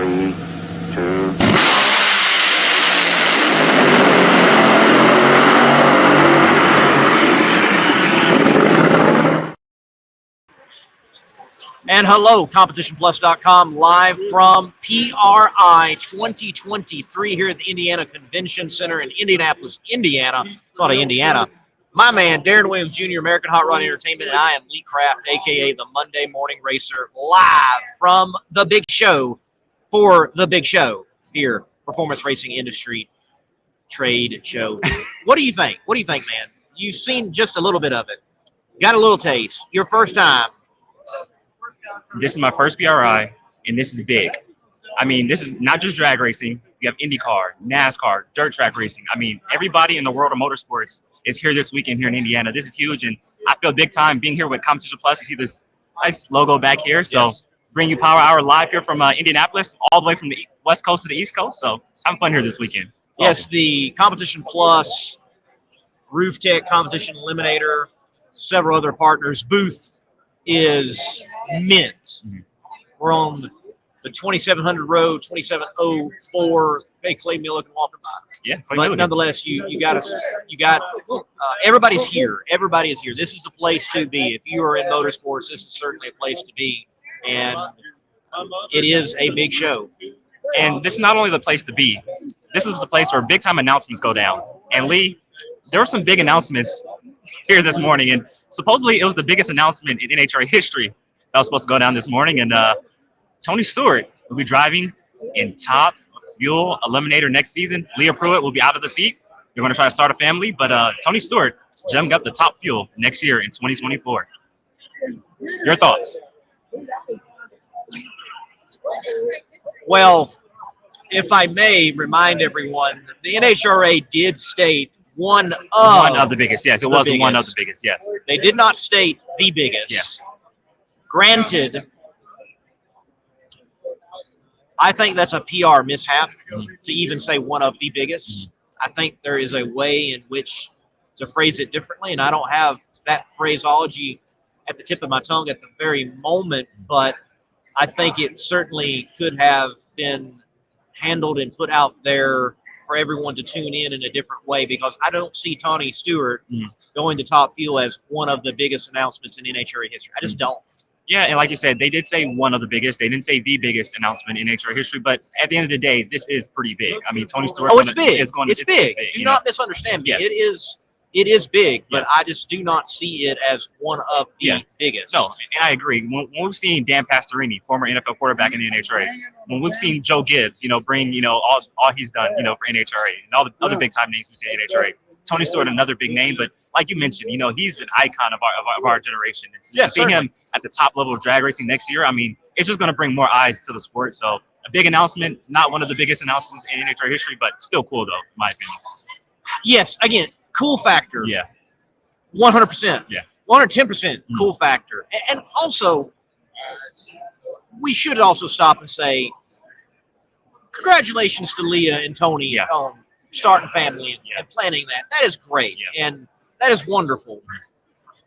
3, 2. And hello, CompetitionPlus.com, live from PRI 2023 here at the Indiana Convention Center in Indianapolis, Indiana. It's not Indiana. My man, Darren Williams Jr., American Hot Rod Entertainment, and I am Lee Kraft, a.k.a. the Monday Morning Racer, live from the big show for the big show here, Performance Racing Industry Trade Show. What do you think? What do you think, man? You've seen just a little bit of it. Got a little taste. Your first time. This is my first PRI, and this is big. I mean, this is not just drag racing. You have IndyCar, NASCAR, dirt track racing. I mean, everybody in the world of motorsports is here this weekend here in Indiana. This is huge, and I feel big time being here with Competition Plus. You see this nice logo back here. So Yes. bring you Power Hour live here from Indianapolis, all the way from the West Coast to the East Coast. So having fun here this weekend. It's Yes, awesome. the Competition Plus, Roof Tech, Competition Eliminator, several other partners. Booth is mint. We're on the 2700 road, 2704. Hey, Clay Miller can walk by. Yeah, But nonetheless, you got everybody's here. Everybody is here. This is the place to be. If you are in motorsports, this is certainly a place to be. And it is a big show. And this is not only the place to be, this is the place where big time announcements go down. And Lee, there were some big announcements here this morning, and supposedly it was the biggest announcement in NHRA history that was supposed to go down this morning. And Tony Stewart will be driving in Top Fuel Eliminator next season. Leah Pruitt will be out of the seat. They're going to try to start a family, but Tony Stewart jumped up to Top Fuel next year in 2024. Your thoughts? Well, if I may remind everyone, the NHRA did state one of the biggest. Yes, it the was one of biggest. the biggest. Yes. They did not state the biggest. Yes. Granted, I think that's a PR mishap to even say one of the biggest. I think there is a way in which to phrase it differently, and I don't have that phraseology at the tip of my tongue at the very moment, but I think it certainly could have been handled and put out there for everyone to tune in a different way, because I don't see Tony Stewart going to Top Fuel as one of the biggest announcements in NHRA history. I just don't. Yeah, and like you said, they did say one of the biggest. They didn't say the biggest announcement in NHRA history, but at the end of the day, this is pretty big. I mean, Tony Stewart. Oh, it's big. It's big. It's Do not misunderstand me. Yes. It is big, but Yes. I just do not see it as one of the biggest. No, and I agree. When we've seen Dan Pastorini, former NFL quarterback in the NHRA, when we've seen Joe Gibbs, bring, all he's done, for NHRA, and all the other big time names we see in NHRA. Tony Stewart, another big name, but like you mentioned, he's an icon of our generation. And to see him at the top level of drag racing next year, I mean, it's just going to bring more eyes to the sport. So a big announcement, not one of the biggest announcements in NHRA history, but still cool though, in my opinion. Yes, again, cool factor. Yeah. 100%. Yeah. 110% cool factor. And also, we should also stop and say, congratulations to Leah and Tony on starting family and planning that. That is great. Yeah. And that is wonderful.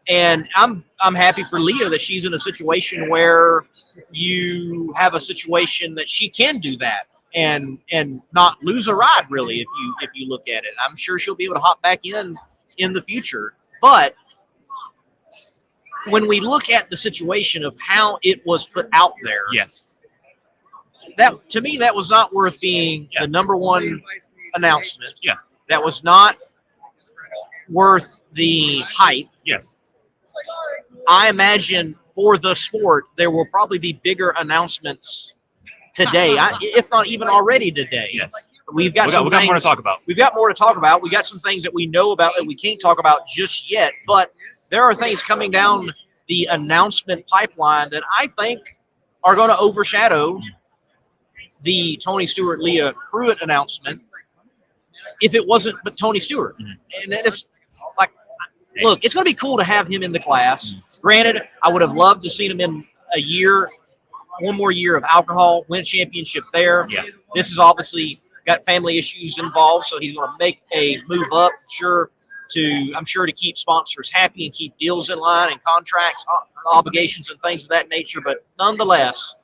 And I'm happy for Leah that she's in a situation where you have a situation that she can do that and not lose a ride, really, if you look at it. I'm sure she'll be able to hop back in the future. But when we look at the situation of how it was put out there, Yes. that to me, that was not worth being the number one announcement. Yeah. That was not worth the hype. Yes. I imagine for the sport, there will probably be bigger announcements today, if not even already today. Yes. We've got We got more to talk about. We've got more to talk about. We got some things that we know about that we can't talk about just yet, but there are things coming down the announcement pipeline that I think are going to overshadow the Tony Stewart Leah Pruitt announcement if it wasn't but Tony Stewart. And it's like, look, it's going to be cool to have him in the class. Granted, I would have loved to see him in a year, one more year of alcohol, win a championship there. Yeah. This is obviously got family issues involved, so he's going to make a move up, I'm sure to keep sponsors happy and keep deals in line and contracts, obligations and things of that nature. But nonetheless,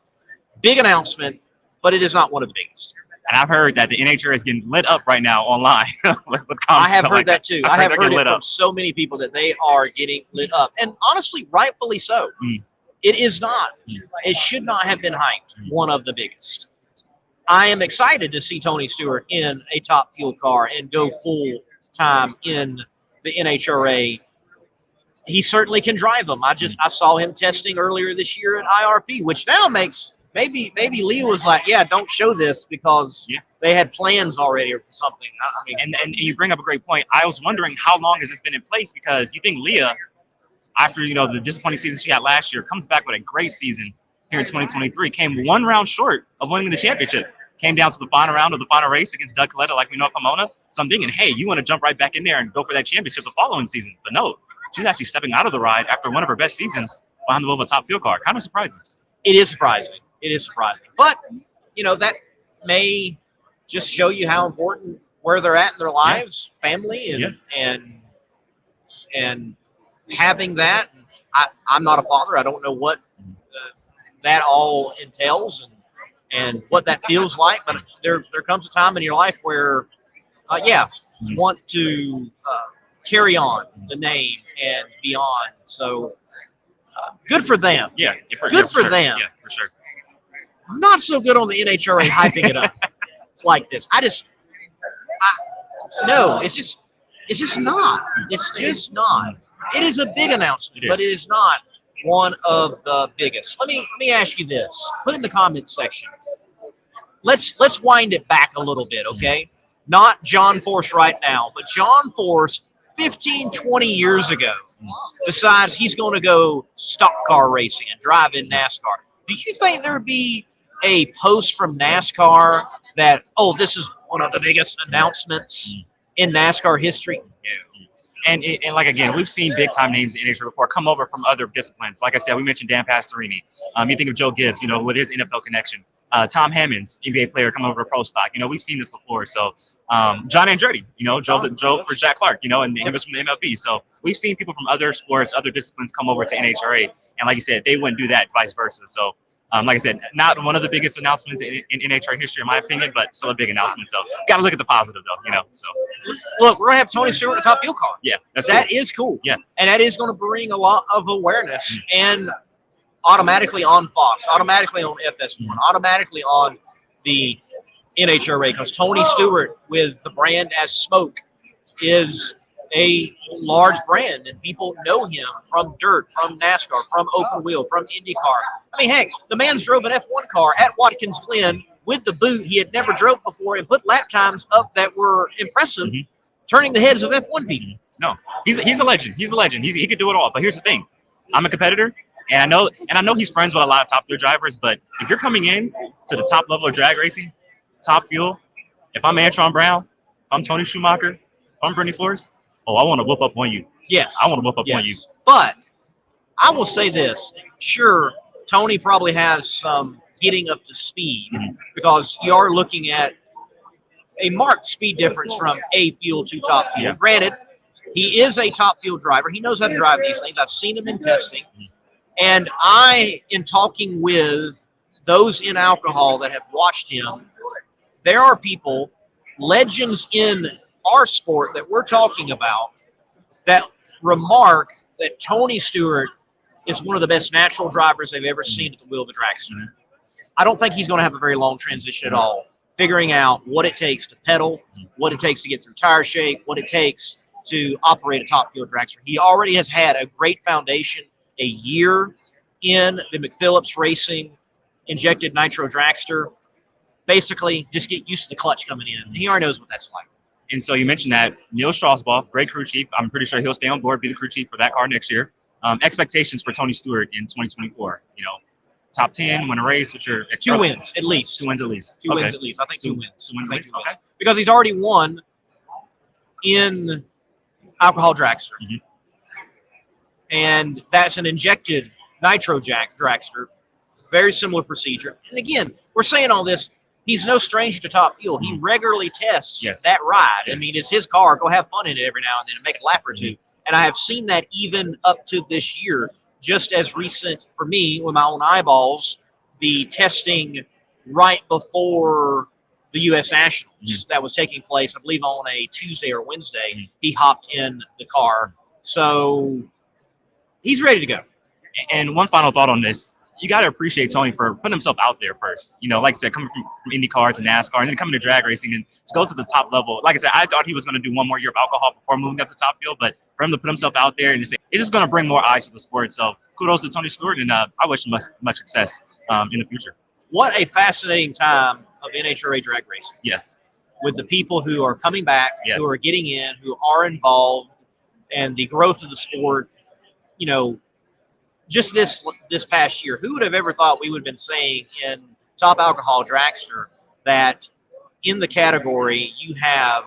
big announcement. but it is not one of the biggest. And I've heard that the NHRA is getting lit up right now online. with I have heard like that too. I have heard it from up. so many people that they are getting lit up, and honestly, rightfully so. It is not. It should not have been hyped one of the biggest. I am excited to see Tony Stewart in a Top Fuel car and go full time in the NHRA. He certainly can drive them. I saw him testing earlier this year at IRP, which now makes maybe Lee was like, yeah, don't show this because they had plans already or something. I mean, and you bring up a great point. I was wondering how long has this been in place, because you think Leah, after the disappointing season she had last year, comes back with a great season here in 2023. Came one round short of winning the championship. Came down to the final round of the final race against Doug Coletta, like we know at Pomona. So I'm thinking, hey, you want to jump right back in there and go for that championship the following season. But no, she's actually stepping out of the ride after one of her best seasons behind the wheel of a Top Fuel car. Kind of surprising. It is surprising. It is surprising. But, that may just show you how important where they're at in their lives, family, and having that. I'm not a father. I don't know what that all entails and what that feels like. But there comes a time in your life where, you want to carry on the name and beyond. So good for them. Good for them. Yeah, for sure. Not so good on the NHRA hyping it up like this. No, it's just not. It's just not. It is a big announcement, but it is not one of the biggest. Let me ask you this. Put in the comments section. Let's wind it back a little bit, okay? Not John Force right now, but John Force 15, 20 years ago decides he's going to go stock car racing and drive in NASCAR. Do you think there would be a post from NASCAR that, this is one of the biggest announcements in NASCAR history? And like, again, we've seen big time names in NHRA before come over from other disciplines. Like I said, we mentioned Dan Pastorini. You think of Joe Gibbs, with his NFL connection. Tom Hammonds, NBA player, come over to pro stock. We've seen this before. So John Andretti, Joe for Jack Clark, and he was from the MLB. So we've seen people from other sports, other disciplines come over to NHRA. And like you said, they wouldn't do that, vice versa. So like I said, not one of the biggest announcements in NHRA history, in my opinion, but still a big announcement. So got to look at the positive, though, So look, we're going to have Tony Stewart in the Top Fuel car. Yeah, that is cool. Yeah. And that is going to bring a lot of awareness and automatically on Fox, automatically on FS1, automatically on the NHRA, because Tony Stewart with the brand as Smoke is a large brand, and people know him from dirt, from NASCAR, from open wheel, from IndyCar. I mean, heck, the man's drove an F1 car at Watkins Glen with the boot he had never drove before and put lap times up that were impressive, turning the heads of F1 people. No, he's a legend. He's a legend. He could do it all. But here's the thing: I'm a competitor, and I know he's friends with a lot of Top Fuel drivers. But if you're coming in to the top level of drag racing, Top Fuel, if I'm Antron Brown, if I'm Tony Schumacher, if I'm Brittany Flores, I want to whoop up on you. Yes. I want to whoop up on you. But I will say this. Sure, Tony probably has some getting up to speed because you are looking at a marked speed difference from A fuel to Top Fuel. Yeah. Granted, he is a Top Fuel driver. He knows how to drive these things. I've seen him in testing. And in talking with those in alcohol that have watched him, there are people, legends in our sport that we're talking about, that remark that Tony Stewart is one of the best natural drivers they've ever seen at the wheel of a dragster. I don't think he's going to have a very long transition at all, figuring out what it takes to pedal, what it takes to get through tire shape, what it takes to operate a Top Fuel dragster. He already has had a great foundation, a year in the McPhillips Racing injected nitro dragster. Basically, just get used to the clutch coming in. He already knows what that's like. And so you mentioned that Neil Strasbaugh, great crew chief. I'm pretty sure he'll stay on board, be the crew chief for that car next year. Expectations for Tony Stewart in 2024. Top 10, win a race. What's your 2 wins at least. 2 wins at least. Two wins at least. I think 2 wins. 2 wins at least. Okay. Because he's already won in alcohol dragster, and that's an injected nitro dragster. Very similar procedure. And again, we're saying all this. He's no stranger to Top Fuel. He regularly tests that ride. I mean, it's his car. Go have fun in it every now and then and make a lap or two. And I have seen that even up to this year, just as recent for me with my own eyeballs, the testing right before the U.S. Nationals that was taking place, I believe on a Tuesday or Wednesday. He hopped in the car. So he's ready to go. And one final thought on this. You got to appreciate Tony for putting himself out there first. Like I said, coming from IndyCar to NASCAR and then coming to drag racing and to go to the top level. Like I said, I thought he was going to do one more year of alcohol before moving up the top field, but for him to put himself out there and to say, it's just going to bring more eyes to the sport. So kudos to Tony Stewart, and I wish him much success in the future. What a fascinating time of NHRA drag racing. Yes. With the people who are coming back, Yes. who are getting in, who are involved, and the growth of the sport. Just this past year, who would have ever thought we would have been saying in Top Alcohol Dragster that in the category you have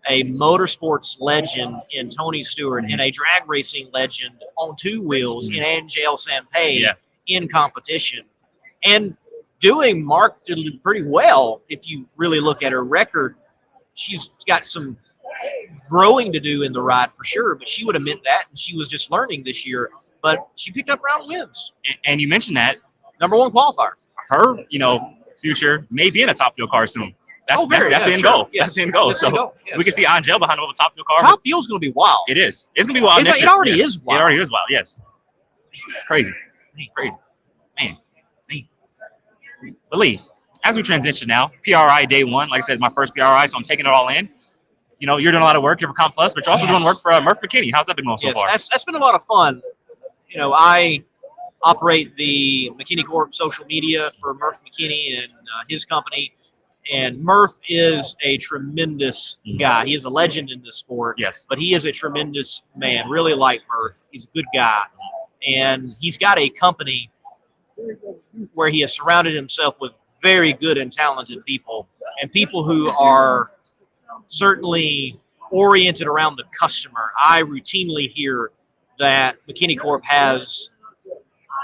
a motorsports legend in Tony Stewart and a drag racing legend on two wheels in Angel Sampay in competition, and doing markedly pretty well if you really look at her record. She's got some growing to do in the ride for sure, but she would admit that, and she was just learning this year. But she picked up round wins. And you mentioned that #1 qualifier. Her, future may be in a top field car soon. That's the end goal. Yes. That's the end goal. So we can see Angel behind a top field car. Top field's going to be wild. It is. It's going to be wild. It already is wild. It already is wild. Yes. Crazy. Man. But Lee, as we transition now, PRI day one. Like I said, my first PRI, so I'm taking it all in. You're doing a lot of work here for Comp Plus, but you're also doing work for McKin. How's that been going so far? That's been a lot of fun. I operate the McKinney Corp social media for Murph McKinney and his company. And Murph is a tremendous guy. He is a legend in this sport. Yes. But he is a tremendous man. Really like Murph. He's a good guy. And he's got a company where he has surrounded himself with very good and talented people, and people who are certainly oriented around the customer. I routinely hear that McKinney Corp has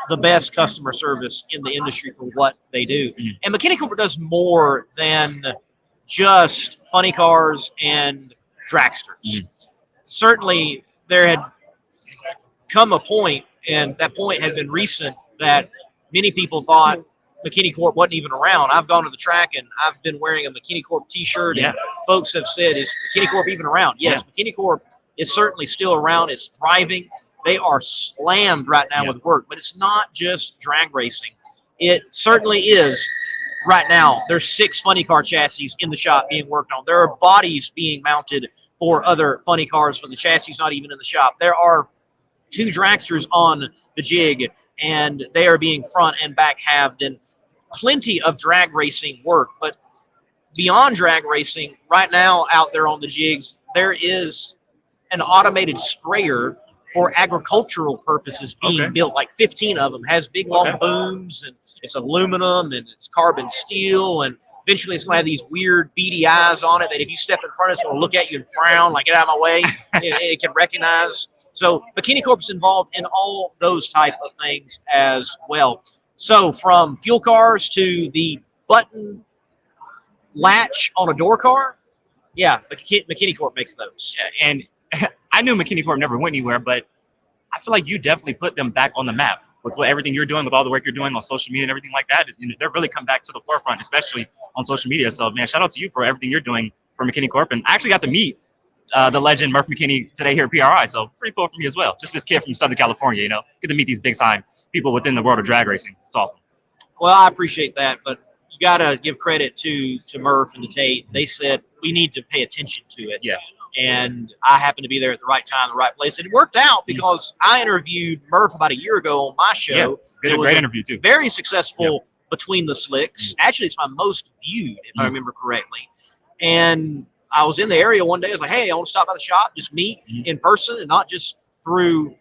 the best customer service in the industry for what they do. And McKinney Corp does more than just funny cars and dragsters. Certainly there had come a point, and that point had been recent, that many people thought McKinney Corp wasn't even around. I've gone to the track and I've been wearing a McKinney Corp t-shirt, and folks have said, is McKinney Corp even around? Yes, McKinney Corp is certainly still around. It's thriving. They are slammed right now with work, but it's not just drag racing. It certainly is right now. There's 6 funny car chassis in the shop being worked on. There are bodies being mounted for other funny cars for the chassis not even in the shop. There are 2 dragsters on the jig, and they are being front and back halved, and plenty of drag racing work. But beyond drag racing, right now out there on the jigs, there is an automated sprayer for agricultural purposes being built, like 15 of them, has big long booms, and it's aluminum and it's carbon steel, and eventually it's going to have these weird beady eyes on it that if you step in front of it, it's going to look at you and frown, like, get out of my way. it can recognize. So McKinney Corp is involved in all those type of things as well. So from fuel cars to the button latch on a door car, McKinney Corp makes those. And I knew McKinney Corp never went anywhere, but I feel like you definitely put them back on the map with everything you're doing, with all the work you're doing on social media and everything like that. They've really come back to the forefront, especially on social media. So, man, shout out to you for everything you're doing for McKinney Corp. And I actually got to meet the legend Murph McKinney today here at PRI, so pretty cool for me as well. Just this kid from Southern California, get to meet these big-time people within the world of drag racing. It's awesome. Well, I appreciate that, but you got to give credit to Murph and to Tate. They said we need to pay attention to it. Yeah. And I happened to be there at the right time, the right place. And it worked out because I interviewed Murph about a year ago on my show. Yeah, a great interview, too. Very successful Between the Slicks. Actually, it's my most viewed, if I remember correctly. And I was in the area one day. I was like, hey, I want to stop by the shop, just meet in person and not just through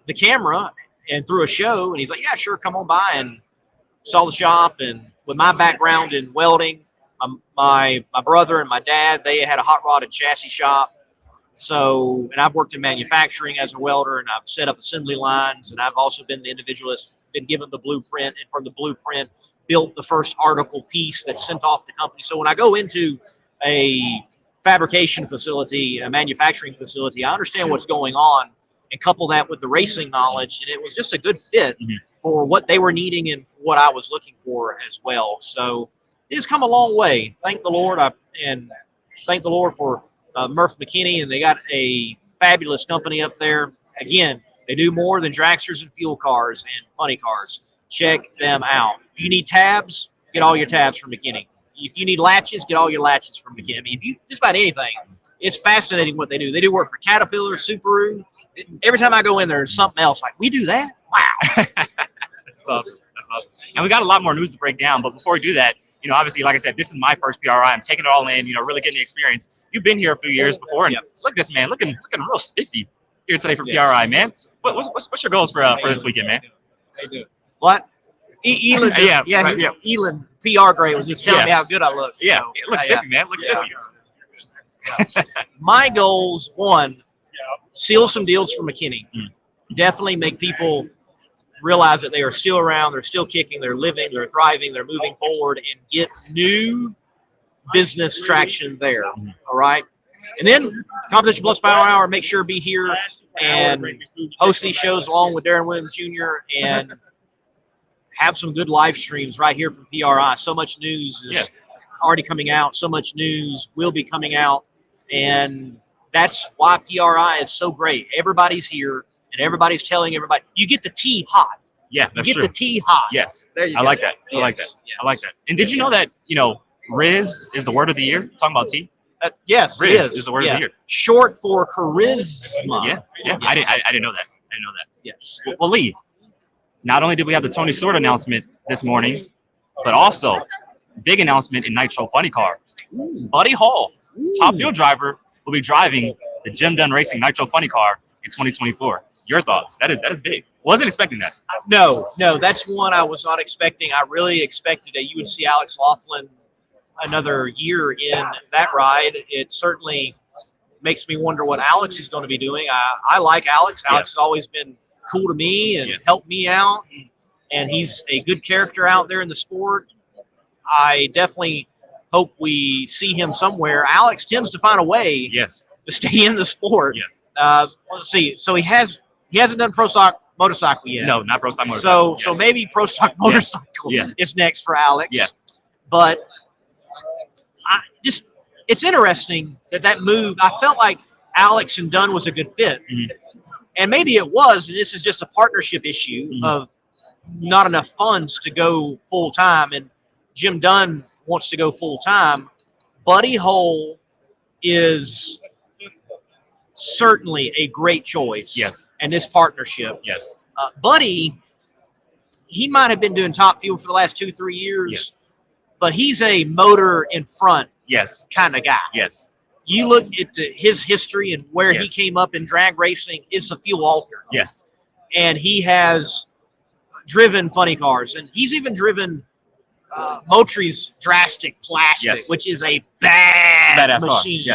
the camera and through a show. And he's like, yeah, sure, come on by. And saw the shop. And with my background in welding, my brother and my dad, they had a hot rod and chassis shop. So, and I've worked in manufacturing as a welder, and I've set up assembly lines, and I've also been the individual that's been given the blueprint, and from the blueprint built the first article piece that's sent off the company. So when I go into a fabrication facility, a manufacturing facility, I understand what's going on and couple that with the racing knowledge, and it was just a good fit for what they were needing and what I was looking for as well. So it has come a long way. Thank the Lord. And thank the Lord for Murph McKinney, and they got a fabulous company up there. Again, they do more than dragsters and fuel cars and funny cars. Check them out. If you need tabs, get all your tabs from McKinney. If you need latches, get all your latches from McKinney. I mean, if you just about anything, it's fascinating what they do. They do work for Caterpillar, Subaru. Every time I go in there, there's something else. Like, we do that? Wow. That's awesome. That's awesome. And we got a lot more news to break down. But before we do that, obviously, like I said, this is my first PRI. I'm taking it all in, really getting the experience. You've been here a few years before, and look at this, man, looking real spiffy here today for PRI, man. What's your goals for this weekend, man? They do. What? Elon, Elon PR Gray was just telling me how good I look. Yeah, so, it looks spiffy, man. It looks spiffy. My goals, one, seal some deals for McKinney. Definitely make people realize that they are still around, they're still kicking, they're living, they're thriving, they're moving forward, and get new business traction there. All right? And then Competition Plus Power Hour, make sure to be here and host these shows along with Darren Williams Jr. and have some good live streams right here from PRI. So much news is already coming out. So much news will be coming out. And that's why PRI is so great. Everybody's here, and everybody's telling everybody. You get the tea hot. Yeah, that's you get true. the tea hot. Yes. There you go. I like that. Yes. I like that. Yes. I like that. And did you know that, Riz is the word of the year? Talking about tea? Yes, Riz is the word of the year. Short for charisma. Yeah. I didn't know that. Yes. Well, Lee, not only did we have the Tony Stewart announcement this morning, but also big announcement in Nitro Funny Car. Buddy Hall, top fuel driver, will be driving the Jim Dunn Racing Nitro Funny Car in 2024. Your thoughts? That is big. Wasn't expecting that. No, that's one I was not expecting. I really expected that you would see Alex Laughlin another year in that ride. It certainly makes me wonder what Alex is going to be doing. I like Alex. Alex has always been cool to me and helped me out, and he's a good character out there in the sport. I definitely hope we see him somewhere. Alex tends to find a way to stay in the sport. Let's see. So he hasn't done Pro Stock Motorcycle yet. No, not Pro Stock Motorcycle. So maybe Pro Stock Motorcycle is next for Alex. Yeah. But it's interesting that move. I felt like Alex and Dunn was a good fit. And maybe it was, and this is just a partnership issue of not enough funds to go full time, and Jim Dunn wants to go full time. Buddy Hole is certainly a great choice. And this partnership. Buddy, he might have been doing Top Fuel for the last 2-3 years, but he's a motor in front kind of guy. You look at his history and where he came up in drag racing, it's a fuel alter. And he has driven funny cars, and he's even driven Motri's Drastic Plastic, which is a badass machine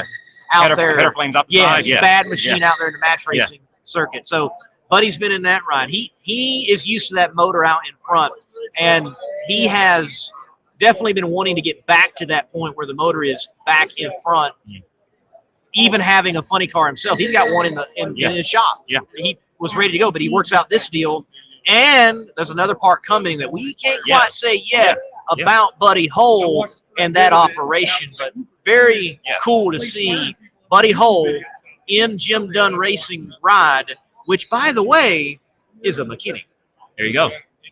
out there. Header flames up the side. Bad machine out there in the match racing circuit. So Buddy's been in that ride. He is used to that motor out in front, and he has definitely been wanting to get back to that point where the motor is back in front. Even having a funny car himself, he's got one in his shop. He was ready to go, but he works out this deal. And there's another part coming that we can't quite say yet about Buddy Hole and that operation, but very cool to see Buddy Hole in Jim Dunn Racing ride, which, by the way, is a McKinney. There you go.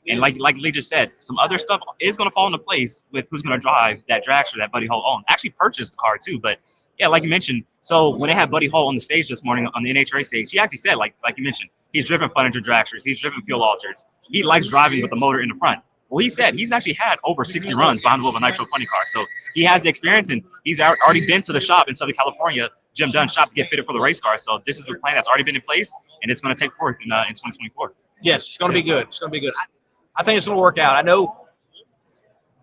And like Lee just said, some other stuff is going to fall into place with who's going to drive that dragster that Buddy Hole owned. Actually purchased the car too, but like you mentioned, so when they had Buddy Hole on the stage this morning on the NHRA stage, he actually said, like you mentioned, he's driven Funninger dragsters, he's driven fuel alters, he likes driving with the motor in the front. Well, he said he's actually had over 60 runs behind the wheel of a Nitro Funny Car, so he has the experience, and he's already been to the shop in Southern California, Jim Dunn shop, to get fitted for the race car. So this is a plan that's already been in place, and it's going to take forth in 2024. Yes, it's going to be good. It's going to be good. I think it's going to work out. I know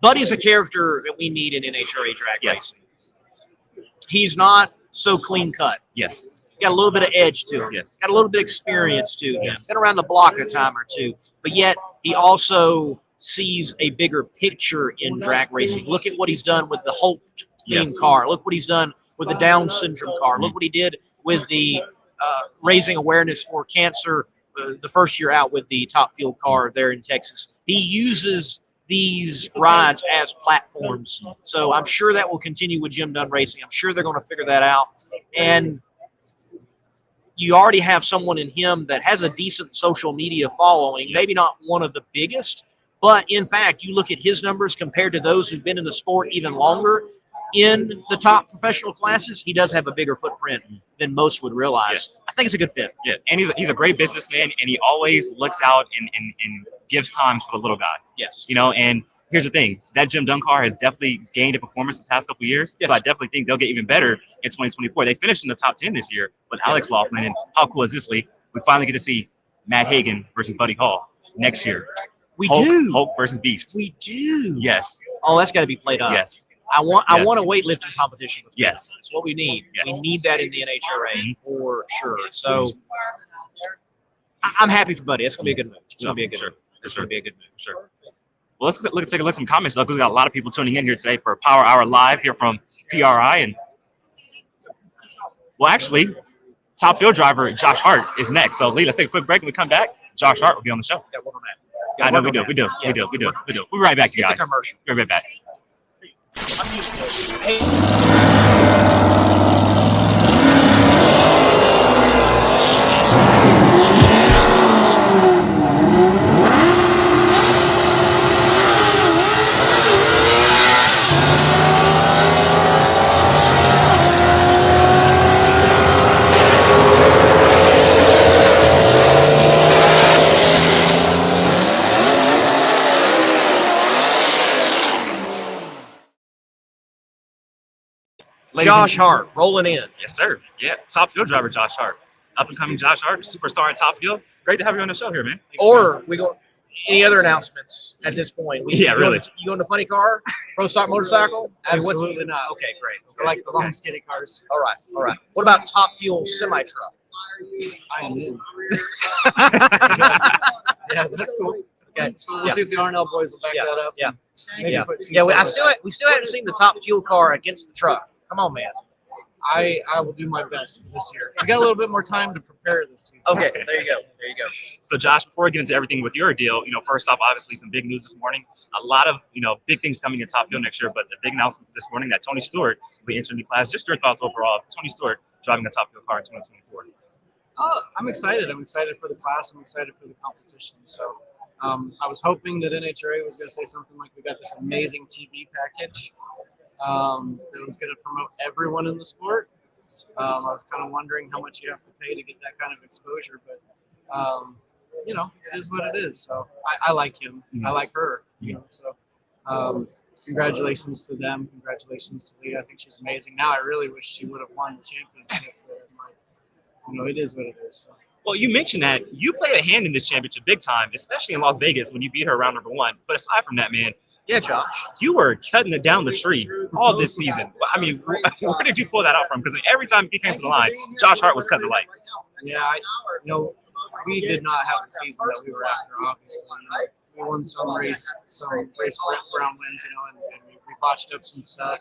Buddy's a character that we need in NHRA drag racing. He's not so clean cut. He's got a little bit of edge to him. Got a little bit of experience to him. Been around the block a time or two. But yet he also sees a bigger picture in drag racing. Look at what he's done with the Holt themed car. Look what he's done with the Down syndrome car. Look what he did with the raising awareness for cancer the first year out with the Top Fuel car there in Texas. He uses these rides as platforms. So I'm sure that will continue with Jim Dunn Racing. I'm sure they're going to figure that out. And you already have someone in him that has a decent social media following, maybe not one of the biggest, but in fact, you look at his numbers compared to those who've been in the sport even longer in the top professional classes, he does have a bigger footprint than most would realize. Yes. I think it's a good fit. Yeah, and he's a great businessman, and he always looks out and gives time for the little guy. Yes. You know, and here's the thing: that Jim Dunn car has definitely gained a performance the past couple of years. Yes. So I definitely think they'll get even better in 2024. They finished in the top 10 this year with Alex Laughlin, and how cool is this, Lee? We finally get to see Matt Hagan versus Buddy Hall next year. We do. Hulk versus Beast. We do. Yes. Oh, that's got to be played up. Yes. I want Yes. a weightlifting competition. Yes. That's what we need. Yes. We need that in the NHRA Mhm. for sure. So I'm happy for Buddy. It's going to be a good move. It's going to be a good move. It's going to be a good move. Sure. Well, let's take a look at some comments, though, because we got a lot of people tuning in here today for Power Hour Live here from PRI. And, well, actually, top field driver Josh Hart is next. So, Lee, let's take a quick break. When we come back, Josh Hart will be on the show. Got one on that. I know we do. We do. We'll be right back, you Get guys. the commercial. We'll be right back. Josh Hart rolling in. Yes, sir. Yeah, top field driver Josh Hart. Up and coming Josh Hart, superstar in top field. Great to have you on the show here, man. Thanks, man. Or we go. Any other announcements at this point? Yeah, really. You going to funny car? Pro stock motorcycle? I mean, Absolutely not. Okay, great. I like the long skinny cars. All right, all right. What about Top Fuel semi truck? I am in. Yeah, that's cool. Okay. We'll Yeah. see if the Arnell boys will back Yeah, that up. yeah. Maybe Yeah, put two yeah. We sellers. still haven't seen the Top Fuel car against the truck. Come on, man. I will do my best this year. I got a little bit more time to prepare this season. Okay, there you go. There you go. So, Josh, before we get into everything with your deal, first off, obviously some big news this morning. A lot of, big things coming in Top Fuel next year, but the big announcement this morning that Tony Stewart will be entering the class. Just your thoughts overall of Tony Stewart driving a Top Fuel car in 2024. I'm excited. I'm excited for the class. I'm excited for the competition. So I was hoping that NHRA was going to say something like, we got this amazing TV package that was going to promote everyone in the sport. I was kind of wondering how much you have to pay to get that kind of exposure, but it is what it is. So I like him. I like her. So congratulations to them. Congratulations to Leah. I think she's amazing. Now I really wish she would have won the championship. But, it is what it is. So. Well, you mentioned that you played a hand in this championship big time, especially in Las Vegas when you beat her round number 1. But aside from that, man, Yeah, Josh. you were cutting it down the tree all this season. I mean, where did you pull that out from? Because every time he came to the line, Josh Hart was cutting the light. Yeah, we did not have the season that we were after, obviously. We won some race round wins, and we botched up some stuff.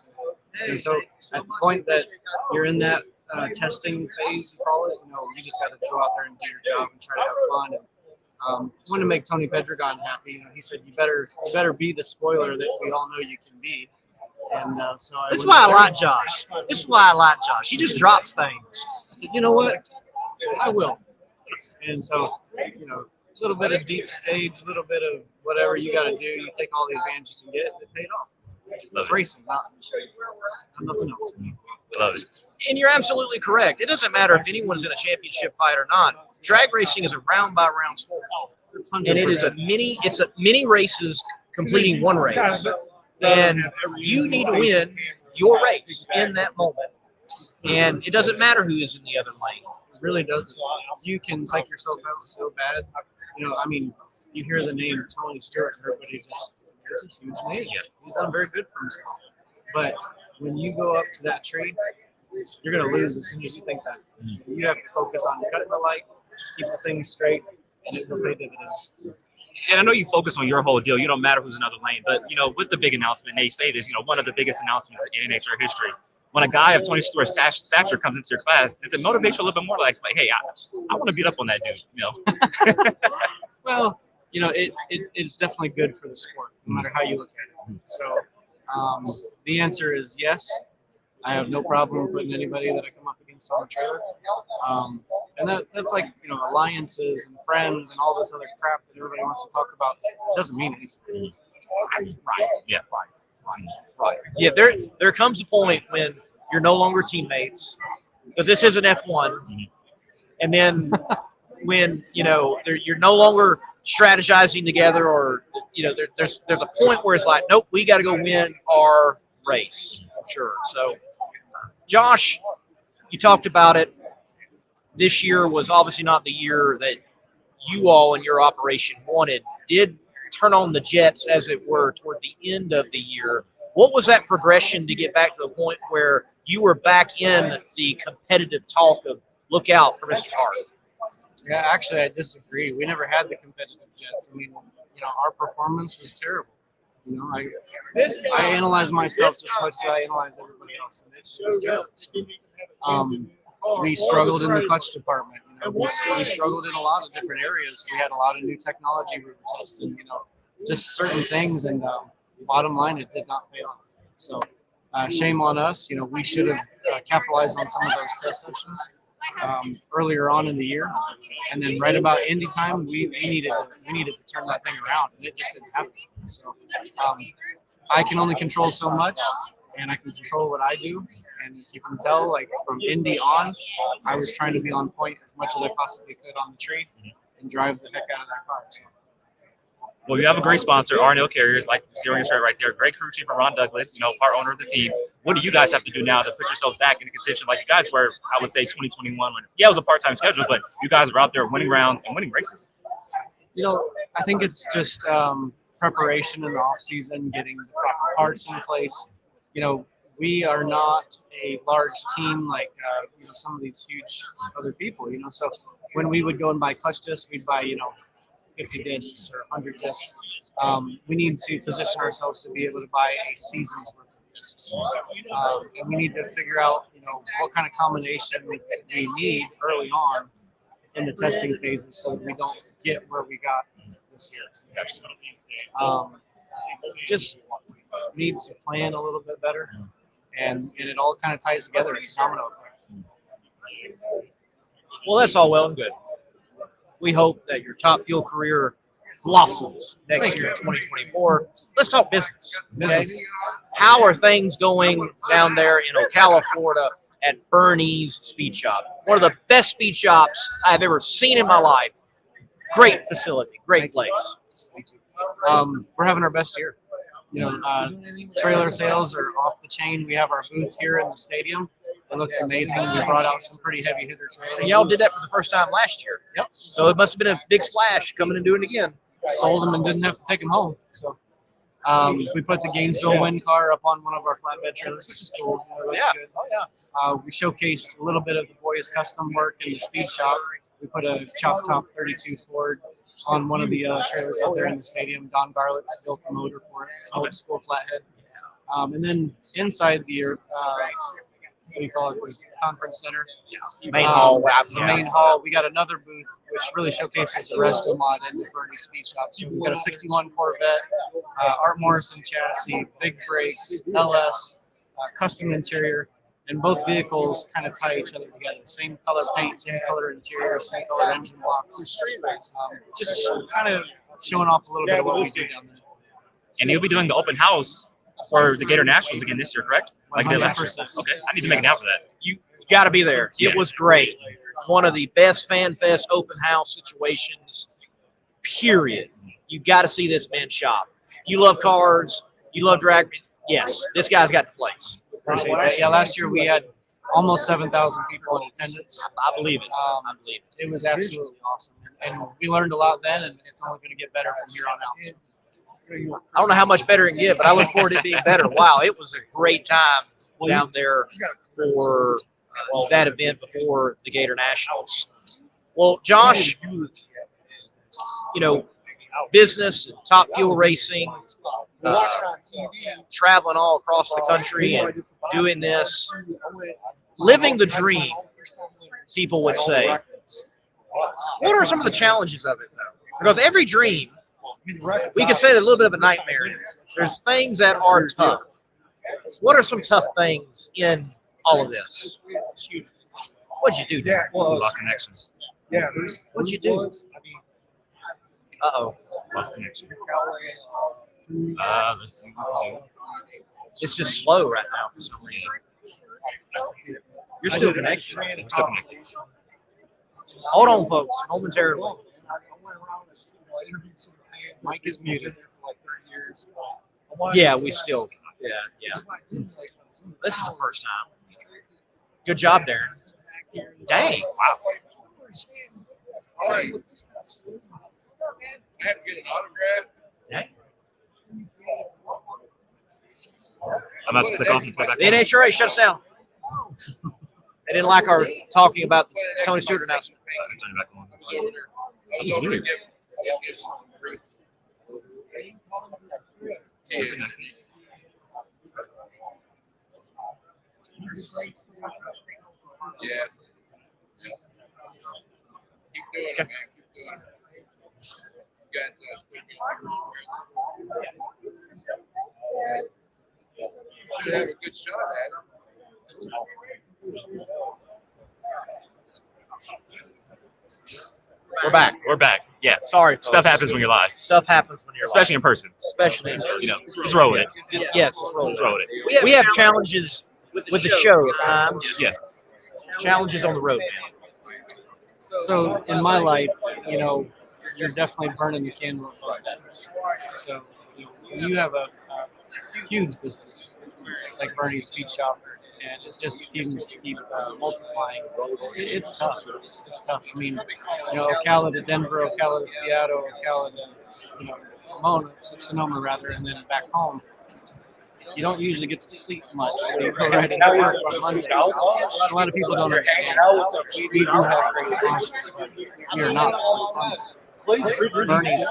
And so at the point that you're in that testing phase, you call it, you just got to go out there and do your job and try to have fun. And wanted to make Tony Pedregon happy. He said, you better be the spoiler that we all know you can be. And so This is why I like Josh. This is why I like Josh. He just drops things. I said, you know what? I will. And so, a little bit of deep stage, a little bit of whatever you got to do. You take all the advantages you get, it paid off. It's racing, not nothing else. Love it. And you're absolutely correct. It doesn't matter if anyone's in a championship fight or not. Drag racing is a round by round sport, and it is it's a mini races completing one race, and you need to win your race in that moment. And it doesn't matter who is in the other lane. It really doesn't. You can psych yourself out so bad. You hear the name Tony Stewart, everybody it's a huge name. Yeah. He's done very good for himself. But when you go up to that tree, you're going to lose as soon as you think that. You have to focus on cutting the light, keep the thing straight, and it will pay dividends. And I know you focus on your whole deal. You don't matter who's in another lane. But, with the big announcement, they say this, one of the biggest announcements in NHR history. when a guy of Tony Stewart's stature comes into your class, does it motivate you a little bit more? Like, hey, I want to beat up on that dude, you know? Well, you know, it's definitely good for the sport, no matter how you look at it. So the answer is yes. I have no problem putting anybody that I come up against on the trailer. And that's like, you know, alliances and friends and all this other crap that everybody wants to talk about. It doesn't mean anything. Right. Yeah. Right. Yeah, there comes a point when you're no longer teammates, because this is an F1, and then when, you know, you're no longer strategizing together, or, you know, there's a point where it's like, nope, we got to go win our race. Sure. So, Josh, you talked about it. This year was obviously not the year that you all and your operation wanted. Did turn on the jets, as it were, toward the end of the year. What was that progression to get back to the point where you were back in the competitive talk of look out for Mr. Hart? Yeah, actually, I disagree. We never had the competitive jets. I mean, you know, our performance was terrible. You know, I analyze myself just as much as I analyze everybody else, and it's just terrible. We struggled in the clutch department. You know, we struggled in a lot of different areas. We had a lot of new technology we were testing. You know, just certain things, and bottom line, it did not pay off. So, shame on us. You know, we should have capitalized on some of those test sessions earlier on in the year, and then right about Indy time, we needed to turn that thing around, and it just didn't happen. So, I can only control so much, and I can control what I do. And if you can tell, like from Indy on, I was trying to be on point as much as I possibly could on the tree and drive the heck out of that car. So. Well, you have a great sponsor, R&L Carriers, like you see on your shirt right there. Great crew chief and Ron Douglas, you know, part owner of the team. What do you guys have to do now to put yourselves back into contention like you guys were, I would say, 2021, when, yeah, it was a part-time schedule, but you guys were out there winning rounds and winning races? You know, I think it's just preparation in the off-season, getting the proper parts in place. You know, we are not a large team like, you know, some of these huge other people, you know. So when we would go and buy clutch discs, we'd buy, you know, 50 discs or 100 discs. We need to position ourselves to be able to buy a season's worth of discs. And we need to figure out, you know, what kind of combination we need early on in the testing phases so that we don't get where we got this year. Just need to plan a little bit better, and it all kind of ties together. It's a domino effect. Well, that's all well and good. We hope that your Top Fuel career blossoms next year in 2024. Let's talk business. Okay? How are things going down there in Ocala, Florida at Bernie's Speed Shop? One of the best speed shops I've ever seen in my life. Great facility, great place. We're having our best year. You know, trailer sales are off the chain. We have our booth here in the stadium. It looks amazing. We brought out some pretty heavy hitter trailers. And y'all did that for the first time last year. Yep. So it must have been a big splash coming and doing it again. Sold them and didn't have to take them home. So we put the Gainesville Wind car up on one of our flatbed trailers, which is cool. Good. Oh, yeah. We showcased a little bit of the boys' custom work in the speed shop. We put a chop top 32 Ford on one of the trailers out there in the stadium. Don Garlick's built the motor for it. It's an old school flathead. And then inside the what do you call it? Conference center. Main hall. The main hall. We got another booth which really showcases the resto mod in the Bernie Speed Shop. So we've got a 61 Corvette, Art Morrison chassis, big brakes, LS, custom interior. And both vehicles kind of tie each other together. Same color paint, same color interior, same color engine blocks. Just kind of showing off a little bit of what we do down there. And you'll be doing the open house for the Gator Nationals again this year, correct? Like you did last year. Okay, I need to make an out for that. You got to be there. It was great. One of the best Fan Fest open house situations, period. You got to see this man shop. You love cars, you love drag. Yes, this guy's got the place. Appreciate that. Yeah, last year we had almost 7,000 people in attendance. I believe it. I believe it. It was absolutely awesome. And we learned a lot then, and it's only going to get better from here on out. So. I don't know how much better it can get, but I look forward to it being better. Wow, it was a great time down there for that event before the Gator Nationals. Well, Josh, you know, business and Top Fuel Racing, traveling all across the country and doing this, living the dream, people would say. What are some of the challenges of it, though? Because every dream, we could say a little bit of a nightmare. There's things that are tough. What are some tough things in all of this? What'd you do, Derek? A lot of connections. Yeah. What'd you do? Uh-oh. Lost connection. Let's see what we do. It's just slow right now for some reason. You're still connected. We're still connected. Hold on, folks. Momentarily. Mike is muted. Yeah, we still. Yeah. This is the first time. Good job, Darren. Dang. Wow. I have to get an autograph. Dang. I'm about to click off and play back. The NHRA shuts down. They didn't like our talking about the Tony Stewart announcement. Turn it back on. That was weird. Yeah. Keep doing it, man. Keep doing it. You guys should have a good shot at him. We're back. We're back. Yeah. Sorry, Stuff folks. happens when you're live, Stuff happens when you're especially in person. especially in person. You know, just roll with it. Yes, just roll Just roll with it. We have challenges with the show at times. Yes. Challenges on the road, man. So in my life, you know, you're definitely burning the candle at both ends. So when you have a huge business like Bernie's Speed Shop, and it just seems to keep multiplying. It's tough. It's tough. I mean, you know, Ocala to Denver, Ocala to Seattle, Ocala to, you know, Sonoma rather, and then back home. You don't usually get to sleep much, so you go right into work on Monday. A lot of people don't understand. We do have great sponsors, but we are not. Bernie's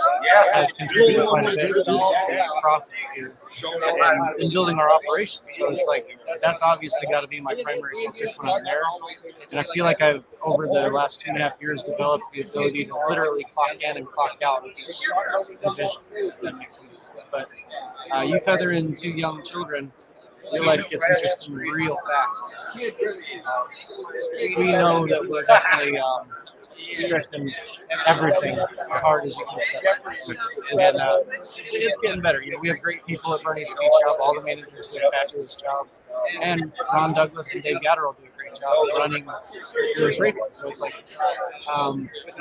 has contributed quite a bit to the process here and in building our operations. So it's like, that's obviously got to be my primary focus when I'm there. And I feel like I've, over the last 2.5 years, developed the ability to literally clock in and clock out of each division. If that makes any sense. But you feather in 2 young children, your life gets interesting real fast. We know that we're definitely stressing everything as hard as you can stress. And it's getting better. You know, we have great people at Bernie's Speed Shop. All the managers do a fabulous job. And Ron Douglas and Dave Gatterall do a great job of running this racing. So it's like,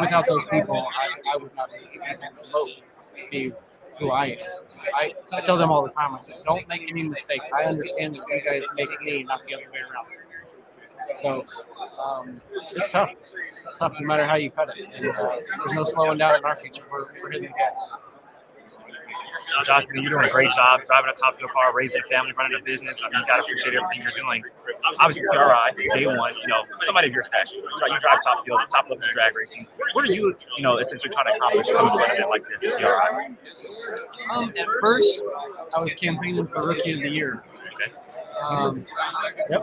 without those people, I would not be who I am. I tell them all the time, I said, don't make any mistake. I understand that you guys make me, not the other way around. So it's tough. It's tough no matter how you cut it. And, there's no slowing down in our future. We're hitting the gas. Josh, man, you're doing a great job driving a top fuel car, raising a family, running a business. I mean, you got to appreciate everything you're doing. Obviously, PRI, day one, you know, somebody of your stature. You drive top fuel, the top level of drag racing. What are you, you know, essentially trying to accomplish coming to an event like this, PRI? At first, I was campaigning for Rookie of the Year. Okay. Yep.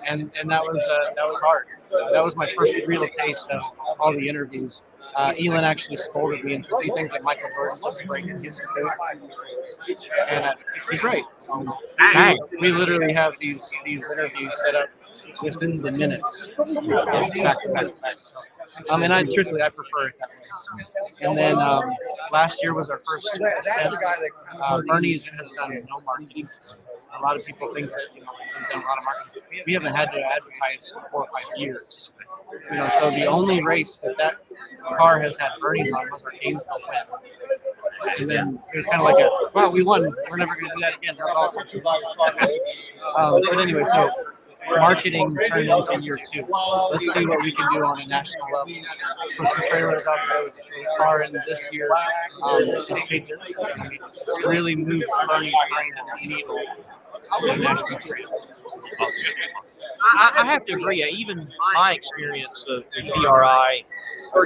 And that was hard. That was my first real taste of all the interviews. Elon actually scolded me and said, "Do you think that Michael Jordan's just breaking his too?" And he's right. We literally have these interviews set up within the minutes, back to back. And I truthfully prefer it that way. And then last year was our first attempt. Bernie's has done no marketing. A lot of people think that, you know, we've done a lot of marketing. We haven't had to advertise for 4 or 5 years. You know, so the only race that car has had Bernie's on was our Gainesville win. And then it was kind of like wow, we won. We're never going to do that again. That's awesome. But anyway, so marketing turned into year 2. Let's see what we can do on a national level. Put some trailers out there with a car in this year. It's really moved Bernie's needle. I have to agree. Even my experience of PRI,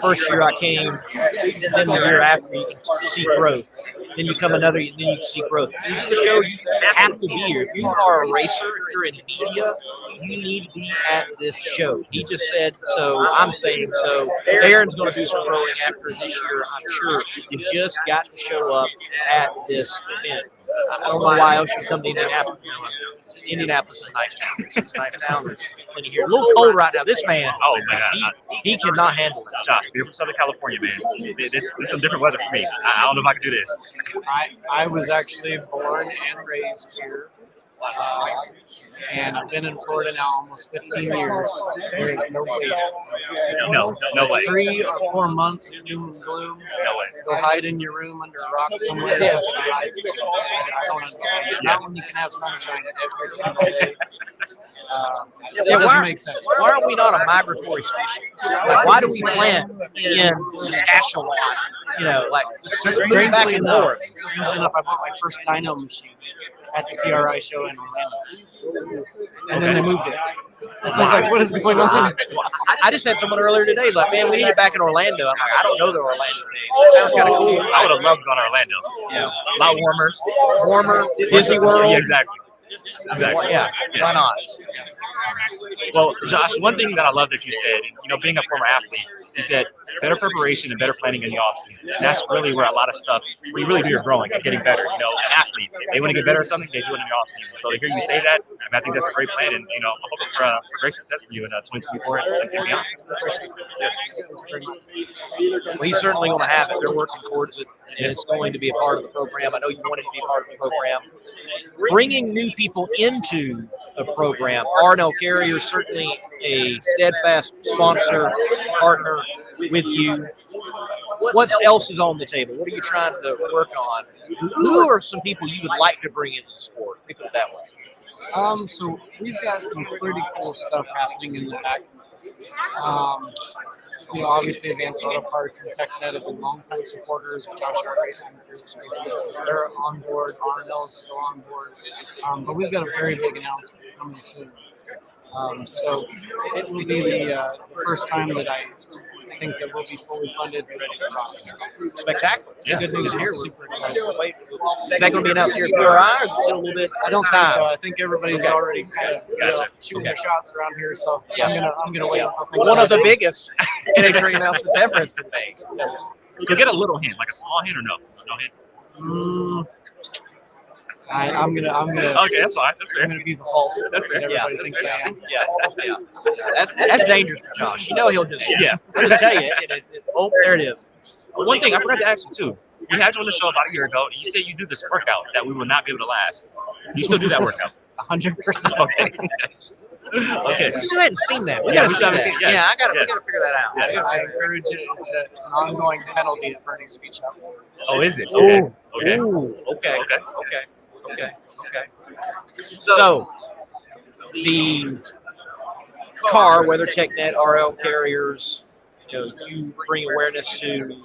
first year I came, then the year after, you can see growth. then you come another, then you see growth. This is a show you have to be here. If you are a racer, if you're in media, you need to be at this show. He just said so. I'm saying so. Aaron's going to do some growing after this year, I'm sure. You just got to show up at this event. I don't know why else you come to Indianapolis. Indianapolis is a nice town. It's a nice town. There's plenty here. A little cold right now. This man, Oh man, he cannot handle it. Josh, you're from Southern California, man. This is some different weather for me. I don't know if I can do this. I was actually born and raised here. And I've been in Florida now almost 15 years. There is no way. No way. 3 or 4 months of doom and gloom. No way. Go hide in your room under a rock somewhere. Yeah. I don't understand. Not when you can have sunshine every single day. It doesn't make sense. Why are we not a migratory species? Like, why do we plant in Saskatchewan? You know, like just bring back and forth. Strangely enough, I bought my first dyno machine at the PRI show in Orlando. And then they moved it. So I was like, what is going on? I just had someone earlier today like, man, we need it back in Orlando. I'm like, I don't know the Orlando days. It sounds kind of cool. I would have loved to go to Orlando. Yeah. A lot Warmer, Disney World. Yeah, exactly. Exactly. Yeah, why not? Well, Josh, one thing that I love that you said, being a former athlete, you said better preparation and better planning in the offseason. And that's really where a lot of stuff, where you really do your growing and getting better. An athlete, they want to get better at something, they do it in the offseason. So to hear you say that, I think that's a great plan. And, I'm hoping for great success for you in 2024 and beyond. Well, he's certainly going to have it. They're working towards it, and it's going to be a part of the program. I know you wanted to be a part of the program. Bringing new people into the program, R&L Carrier is certainly a steadfast sponsor, partner with you. What else is on the table? What are you trying to work on? Who are some people you would like to bring into the sport? Think of it that way. So we've got some pretty cool stuff happening in the back. Obviously Advanced Auto Parts and TechNet have been longtime supporters of Josh Hart Racing. They're on board. R&L is still on board. But we've got a very big announcement coming soon. So it will be the first time that I think that we'll be fully funded and ready to rock. Spectacular. Yeah. Good news here. Super excited. Wait, is that going to be announced here at PRI, or is it still a little bit? I don't think so. I think everybody's already kind of shooting their shots around here. So Yeah. I'm gonna wait until things One of the are- biggest NHRA announcements ever has been made. Yes. You could get a little hint, like a small hint or no? No hint? I'm gonna Okay, that's fine. That's fair. I'm gonna be the Hulk. That's fair. Everybody Yeah, thinks I am. Yeah. That's dangerous for Josh. You know he'll do that. Yeah. I'll just tell you. Oh, there it is. One thing I forgot to ask you too. We had you on the show about a year ago, and you said you do this workout that we will not be able to last. You still do that workout? 100%. Okay. Okay. We still hadn't seen that. Yeah, we still haven't seen it. Yes. Yeah, we got Yes. to figure that out. Yes. I encourage it. It's an ongoing penalty at Bernie's Speech Up. Oh, is it? Okay. Okay. Ooh, okay. Okay. So, the car, whether TechNet, RL carriers, you bring awareness to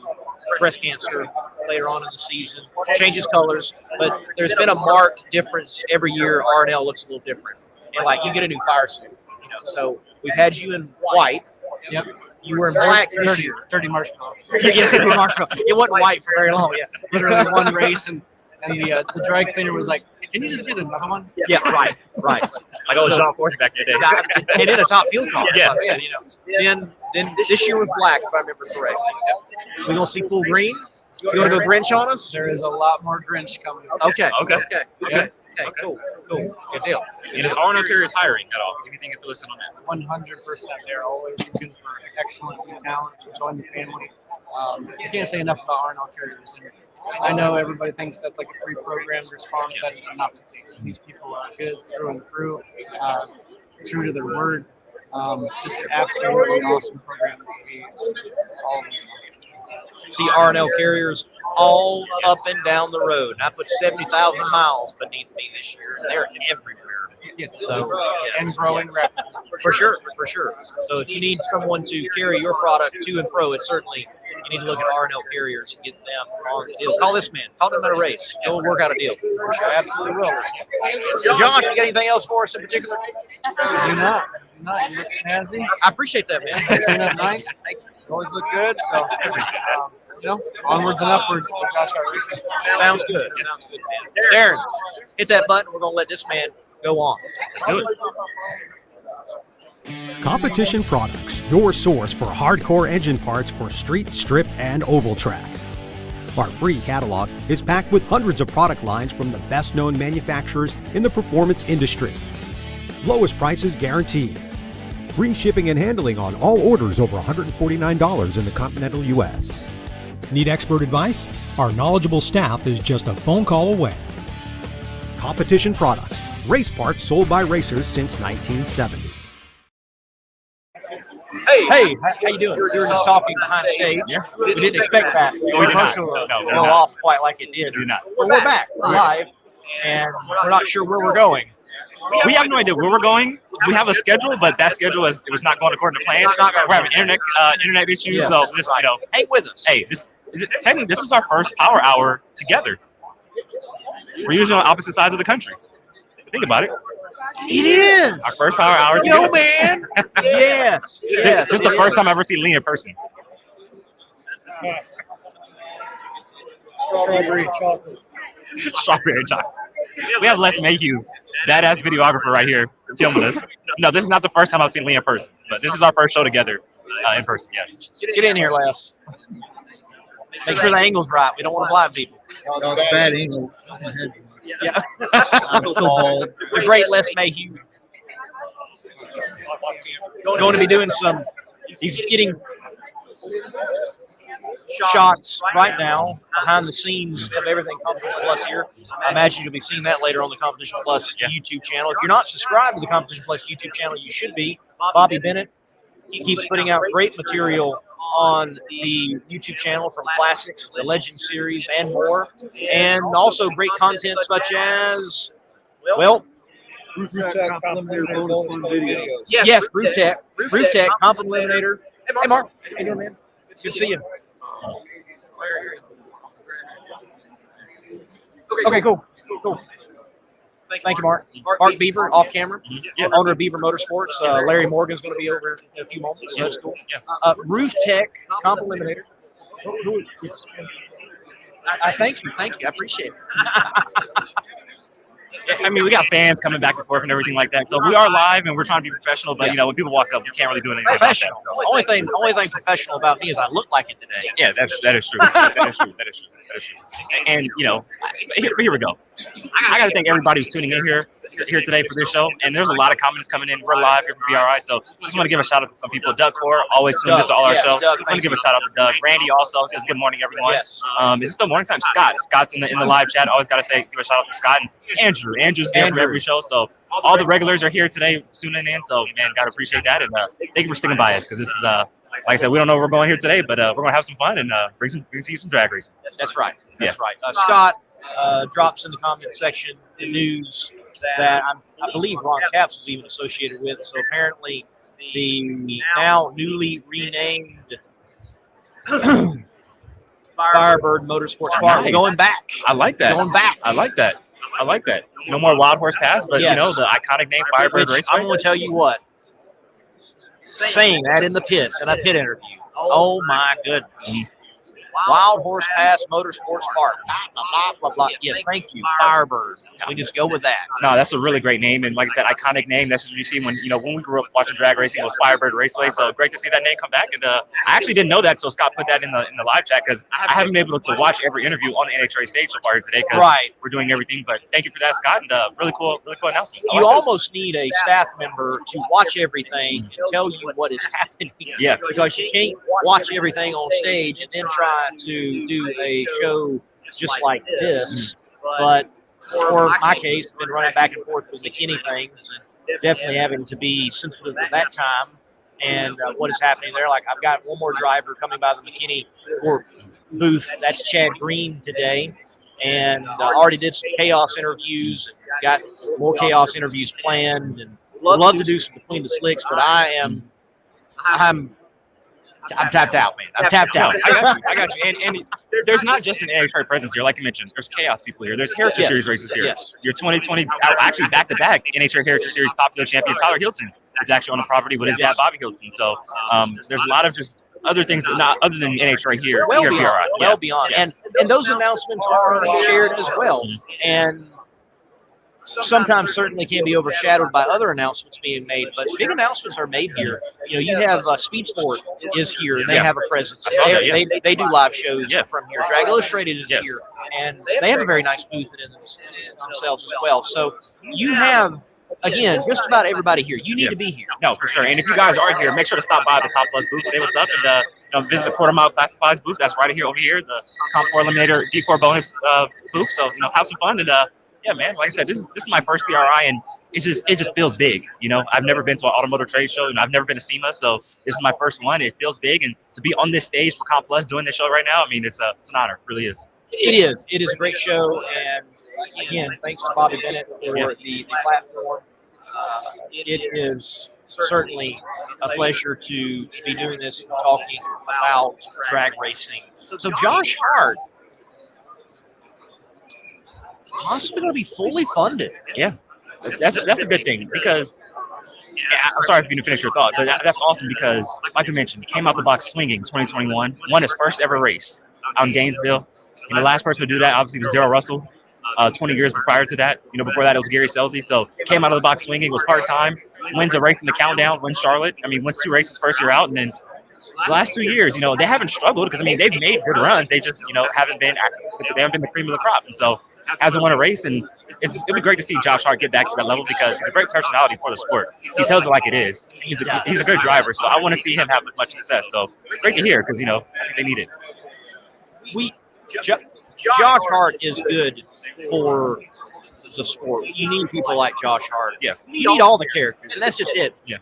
breast cancer later on in the season, changes colors, but there's been a marked difference every year. R&L looks a little different, and like you get a new fire suit, So we've had you in white. Yep. You were in black this year. Dirty marshmallow. Yeah, marshmallow. It wasn't white for very long. Yeah. Literally one race, and the dry cleaner was like, "Can you just get another one?" Yeah, right. Like old John Force back in the day. And in a top field car. Yeah. Then this year was black, if I remember correctly. We gonna see full green. You want to go Grinch on us? There is a lot more Grinch coming. Okay. Okay. Cool. Good deal. And is R&L Carriers hiring at all? Anything to listen on that? 100%. They're always looking for excellent new talent to join the family. You can't say enough about R&L Carriers. And I know everybody thinks that's like a pre-programmed response. That is not the case. These people are good through and through, true to their word. Just an absolutely awesome program to be all of them. See R&L carriers all up and down the road. And I put 70,000 miles beneath me this year, and they're everywhere. So, And growing rapidly. For sure. So if you need someone to carry your product to and fro, it's certainly, you need to look at R&L carriers and get them on the deal. Call this man. Call them at a race. He'll work out a deal. For sure. Absolutely will. Josh, you got anything else for us in particular? Do not. You look snazzy. I appreciate that, man. Clean up nice. You always look good. So onwards and upwards for Josh Hart Racing. Sounds good. Sounds good, man. Darren, hit that button. We're going to let this man go on. Let's do it. Competition Products, your source for hardcore engine parts for street, strip, and oval track. Our free catalog is packed with hundreds of product lines from the best-known manufacturers in the performance industry. Lowest prices guaranteed. Free shipping and handling on all orders over $149 in the continental U.S. Need expert advice? Our knowledgeable staff is just a phone call away. Competition Products, race parts sold by racers since 1970. Hey, how you doing? We were just talking behind stage. We didn't expect that. we did not. Commercial No, to we did go not. off quite like it did. We did not. But we're back. We're live, and we're not sure where we're going. We have no idea where we're going. We have a schedule, but that schedule was not going according to plan. It's not going We're having internet issues, Yes, so just right. Hang with us. hey, technically this is our first power hour together. We're usually on opposite sides of the country. Think about it. It is. Our first power hour Yo, together. man. Yes. Yes. This is the first time I've ever seen Lee in person. Strawberry chocolate. Strawberry chocolate. We have Les Mayhew, badass videographer right here, filming us. No, this is not the first time I've seen Lee in person, but this is our first show together in person. Yes. Get in here, Les. Make sure the angle's right. We don't want to blind people. No, it's bad angle. Yeah. I'm so bald. The great Les Mayhew. Going to be doing some. He's getting shots right now behind the scenes of everything Competition Plus here. I imagine you'll be seeing that later on the Competition Plus YouTube channel. If you're not subscribed to the Competition Plus YouTube channel, you should be. Bobby Bennett keeps putting out great material on the YouTube channel from classics, the Legend series, and more. And also great content such as, well, yes, Roof Tech, Comp Eliminator. Hey, Mark. How you doing, man? Good to see you. Okay, cool. Thank you, Mark. Mark Beaver, off camera, owner of Beaver Motorsports. Larry Morgan's going to be over in a few moments, so that's cool. Roof Tech, Comp Eliminator. I thank you. I appreciate it. I mean, we got fans coming back and forth and everything like that. So we are live and we're trying to be professional, but when people walk up, we can't really do anything. Professional. The only thing professional about me is I look like it today. Yeah, that is true. That is true. And here we go. I got to thank everybody who's tuning in here today for this show. And there's a lot of comments coming in. We're live here from BRI, so just want to give a shout out to some people. Doug Core always tunes into all our shows. I want to give a shout out to Doug. Randy also says good morning, everyone. Yes. Is it still morning time? Scott's in the live chat. Always got to give a shout out to Scott and Andrew. Andrew's there for every show. So all the regulars are here today tuning in. So man, gotta appreciate that. And thank you for sticking by us because this is like I said, we don't know where we're going here today, but we're gonna have some fun and bring you some drag racing. That's right. Scott drops in the comment section the news that I believe Ron Capps was even associated with. So apparently the now newly renamed Firebird Motorsports Park going back. I like that. Going back. I like that. No more Wild Horse Pass, but Yes. the iconic name Firebird Raceway. I'm going to tell you what. Saying that in the pits, in a pit interview. Oh my goodness. Wild Horse Pass Motorsports Park. Blah, blah, blah, blah. Yes, thank you. Firebird. We just go with that. No, that's a really great name, and like I said, iconic name. That's what you see when we grew up watching drag racing. It was Firebird Raceway, so great to see that name come back. And I actually didn't know that, so Scott put that in the live chat because I haven't been able to watch every interview on the NHRA stage so far here today because we're doing everything. But thank you for that, Scott, and really cool announcement. You almost need a staff member to watch everything and tell you what is happening. Yeah, because you can't watch everything on stage and then try to do a show just like this. But for my case, been running back and forth with McKinney things and definitely having to be sensitive to that time and what is happening there. Like I've got one more driver coming by the McKinney booth. That's Chad Green today. And already did some chaos interviews and got more chaos interviews planned and would love to do some between the slicks, but I'm tapped out, man. I'm tapped out. I got you. And there's not just an NHRA presence here, like you mentioned. There's chaos people here. There's Heritage Series races here. Yes. Your 2020, actually back-to-back NHRA Heritage Series Top Fuel champion Tyler Hilton is actually on the property with his dad, Bobby Hilton. So there's a lot of just other things, not other than NHRA here. Well here beyond, PRI. well Yeah. beyond, and those announcements are shared as well, and sometimes certainly can be overshadowed by other announcements being made. But big announcements are made here. You have Speed Sport is here, and they have a presence. I saw that, yeah. They do live shows Yeah. from here. Drag Illustrated is Yes. here, and they have a very nice booth in themselves as well. So you have, again, just about everybody here. You need to be here. No, for sure. And if you guys are here, make sure to stop by the Comp Plus booth, say what's up, and visit the Quarter Mile Classifieds booth. That's right here over here, the Comp 4 Eliminator D4 bonus booth. So have some fun, and yeah, man. Like I said, this is my first PRI, and it just feels big. I've never been to an automotive trade show, and I've never been to SEMA, so this is my first one. It feels big, and to be on this stage for Comp Plus doing this show right now, I mean, it's an honor. It really is. It is. It is a great show, and again, thanks to Bobby Bennett for the platform. It is certainly a pleasure to be doing this and talking about drag racing. So Josh Hart possibly going to be fully funded. Yeah, that's a good thing, because I'm sorry if you didn't finish your thought, but that's awesome because, like I mentioned, he came out the box swinging 2021, won his first ever race out in Gainesville. And the last person to do that obviously was Darrell Russell. 20 years prior to that, before that it was Gary Selsey. So came out of the box swinging, was part-time, wins a race in the countdown, wins Charlotte. Wins 2 races first year out, and then the last 2 years, they haven't struggled because they've made good runs. They just haven't been the cream of the crop, and so hasn't won a race. And it'd be great to see Josh Hart get back to that level because he's a great personality for the sport. He tells it like it is. He's a good driver, so I want to see him have much success. So great to hear because I think they need it. Josh Hart is good for the sport. You need people like Josh Hart. Yeah. You need all the characters, and that's just it. Yeah.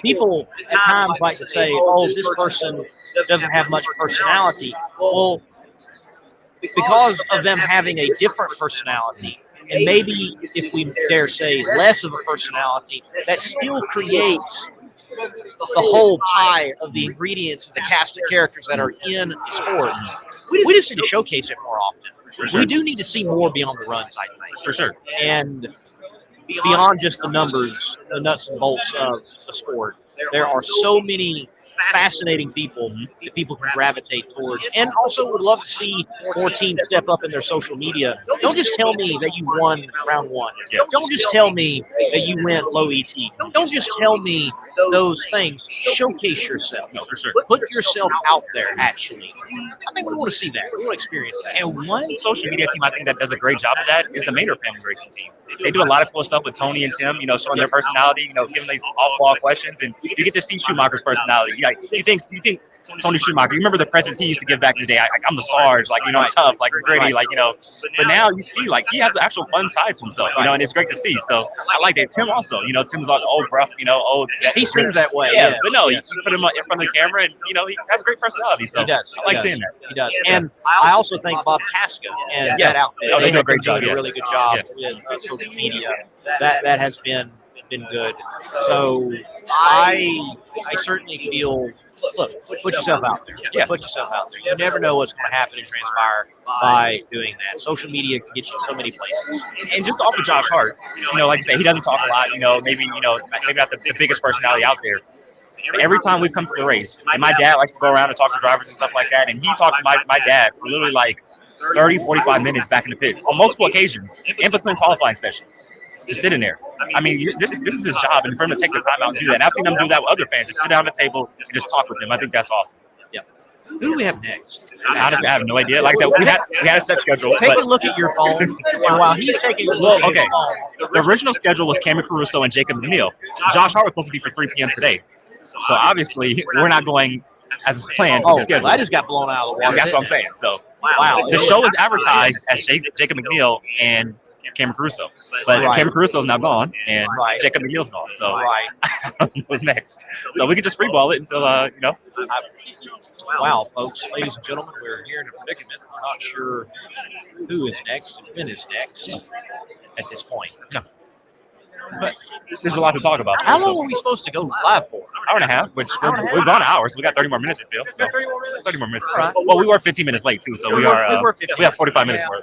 People at times like to say, "Oh, this person doesn't have much personality." Well, because of them having a different personality, and maybe, if we dare say, less of a personality, that still creates the whole pie of the ingredients of the cast of characters that are in the sport. We just need to showcase it more often. Sure. We do need to see more beyond the runs, I think. For sure. And beyond just the numbers, the nuts and bolts of the sport, there are so many fascinating people that people can gravitate towards, and also would love to see more teams step up in their social media. Don't just tell me that you won round 1. Yes. Don't just tell me that you went low ET. Don't just tell me those things. Showcase yourself. No, for sure. Put yourself out there, actually. I think we want to see that. We want to experience that. And one social media team I think that does a great job of that is the Maynard family racing team. They do a lot of cool stuff with Tony and Tim, showing their personality, giving these off-ball questions, and you get to see Schumacher's personality. You think Tony Schumacher, you remember the presents he used to give back in the day? I'm the Sarge, I'm tough, gritty, But now you see, he has an actual fun side to himself, and it's great to see. So I like that. Tim also, Tim's like old rough, old. He seems that way. Yeah, but no, you put him in front of the camera, and he has a great personality. So he does. I like seeing that. He does. And I also think Bob Tasca and that outfit. They do a great job. A really good job with social media. That has been good. So I certainly feel. Look, put yourself out there. Yeah. Put yourself out there. You never know what's going to happen and transpire by doing that. Social media can get you in so many places. And just off of Josh Hart, like I say, he doesn't talk a lot. Maybe not the biggest personality out there. But every time we come to the race, and my dad likes to go around and talk to drivers and stuff like that, and he talks to my dad for literally 30, 45 minutes back in the pits on multiple occasions, in between qualifying sessions. Just sitting there. This is his job, and for him to take the time out and do that. And I've seen him do that with other fans. Just sit down at the table and just talk with them. I think that's awesome. Yeah. Who do we have next? Honestly, I have no idea. Like I said, we had a set schedule. Take a look at your phone, and while he's taking a look at his phone. The original schedule was Camrie Caruso and Jacob McNeal. Josh Hart was supposed to be for 3 p.m. today. So obviously, we're not going as it's planned. Oh, well, that just got blown out of the water. That's what I'm saying. So wow. The show is advertised as Jacob McNeal and Camrie Caruso, but Camrie Caruso is now gone, and Jacob McNeal's gone. So what's next? So we can just freeball it until Wow, folks, ladies and gentlemen, we're here in a predicament. I'm not sure who is next and when is next at this point. No. But there's a lot to talk about. How long were we supposed to go live for? Hour and a half, which we've gone an hour, so we got 30 more minutes to fill. So 30 more minutes? 30 more minutes. Right. Well, we were 15 minutes late, too, so we have 45 minutes more.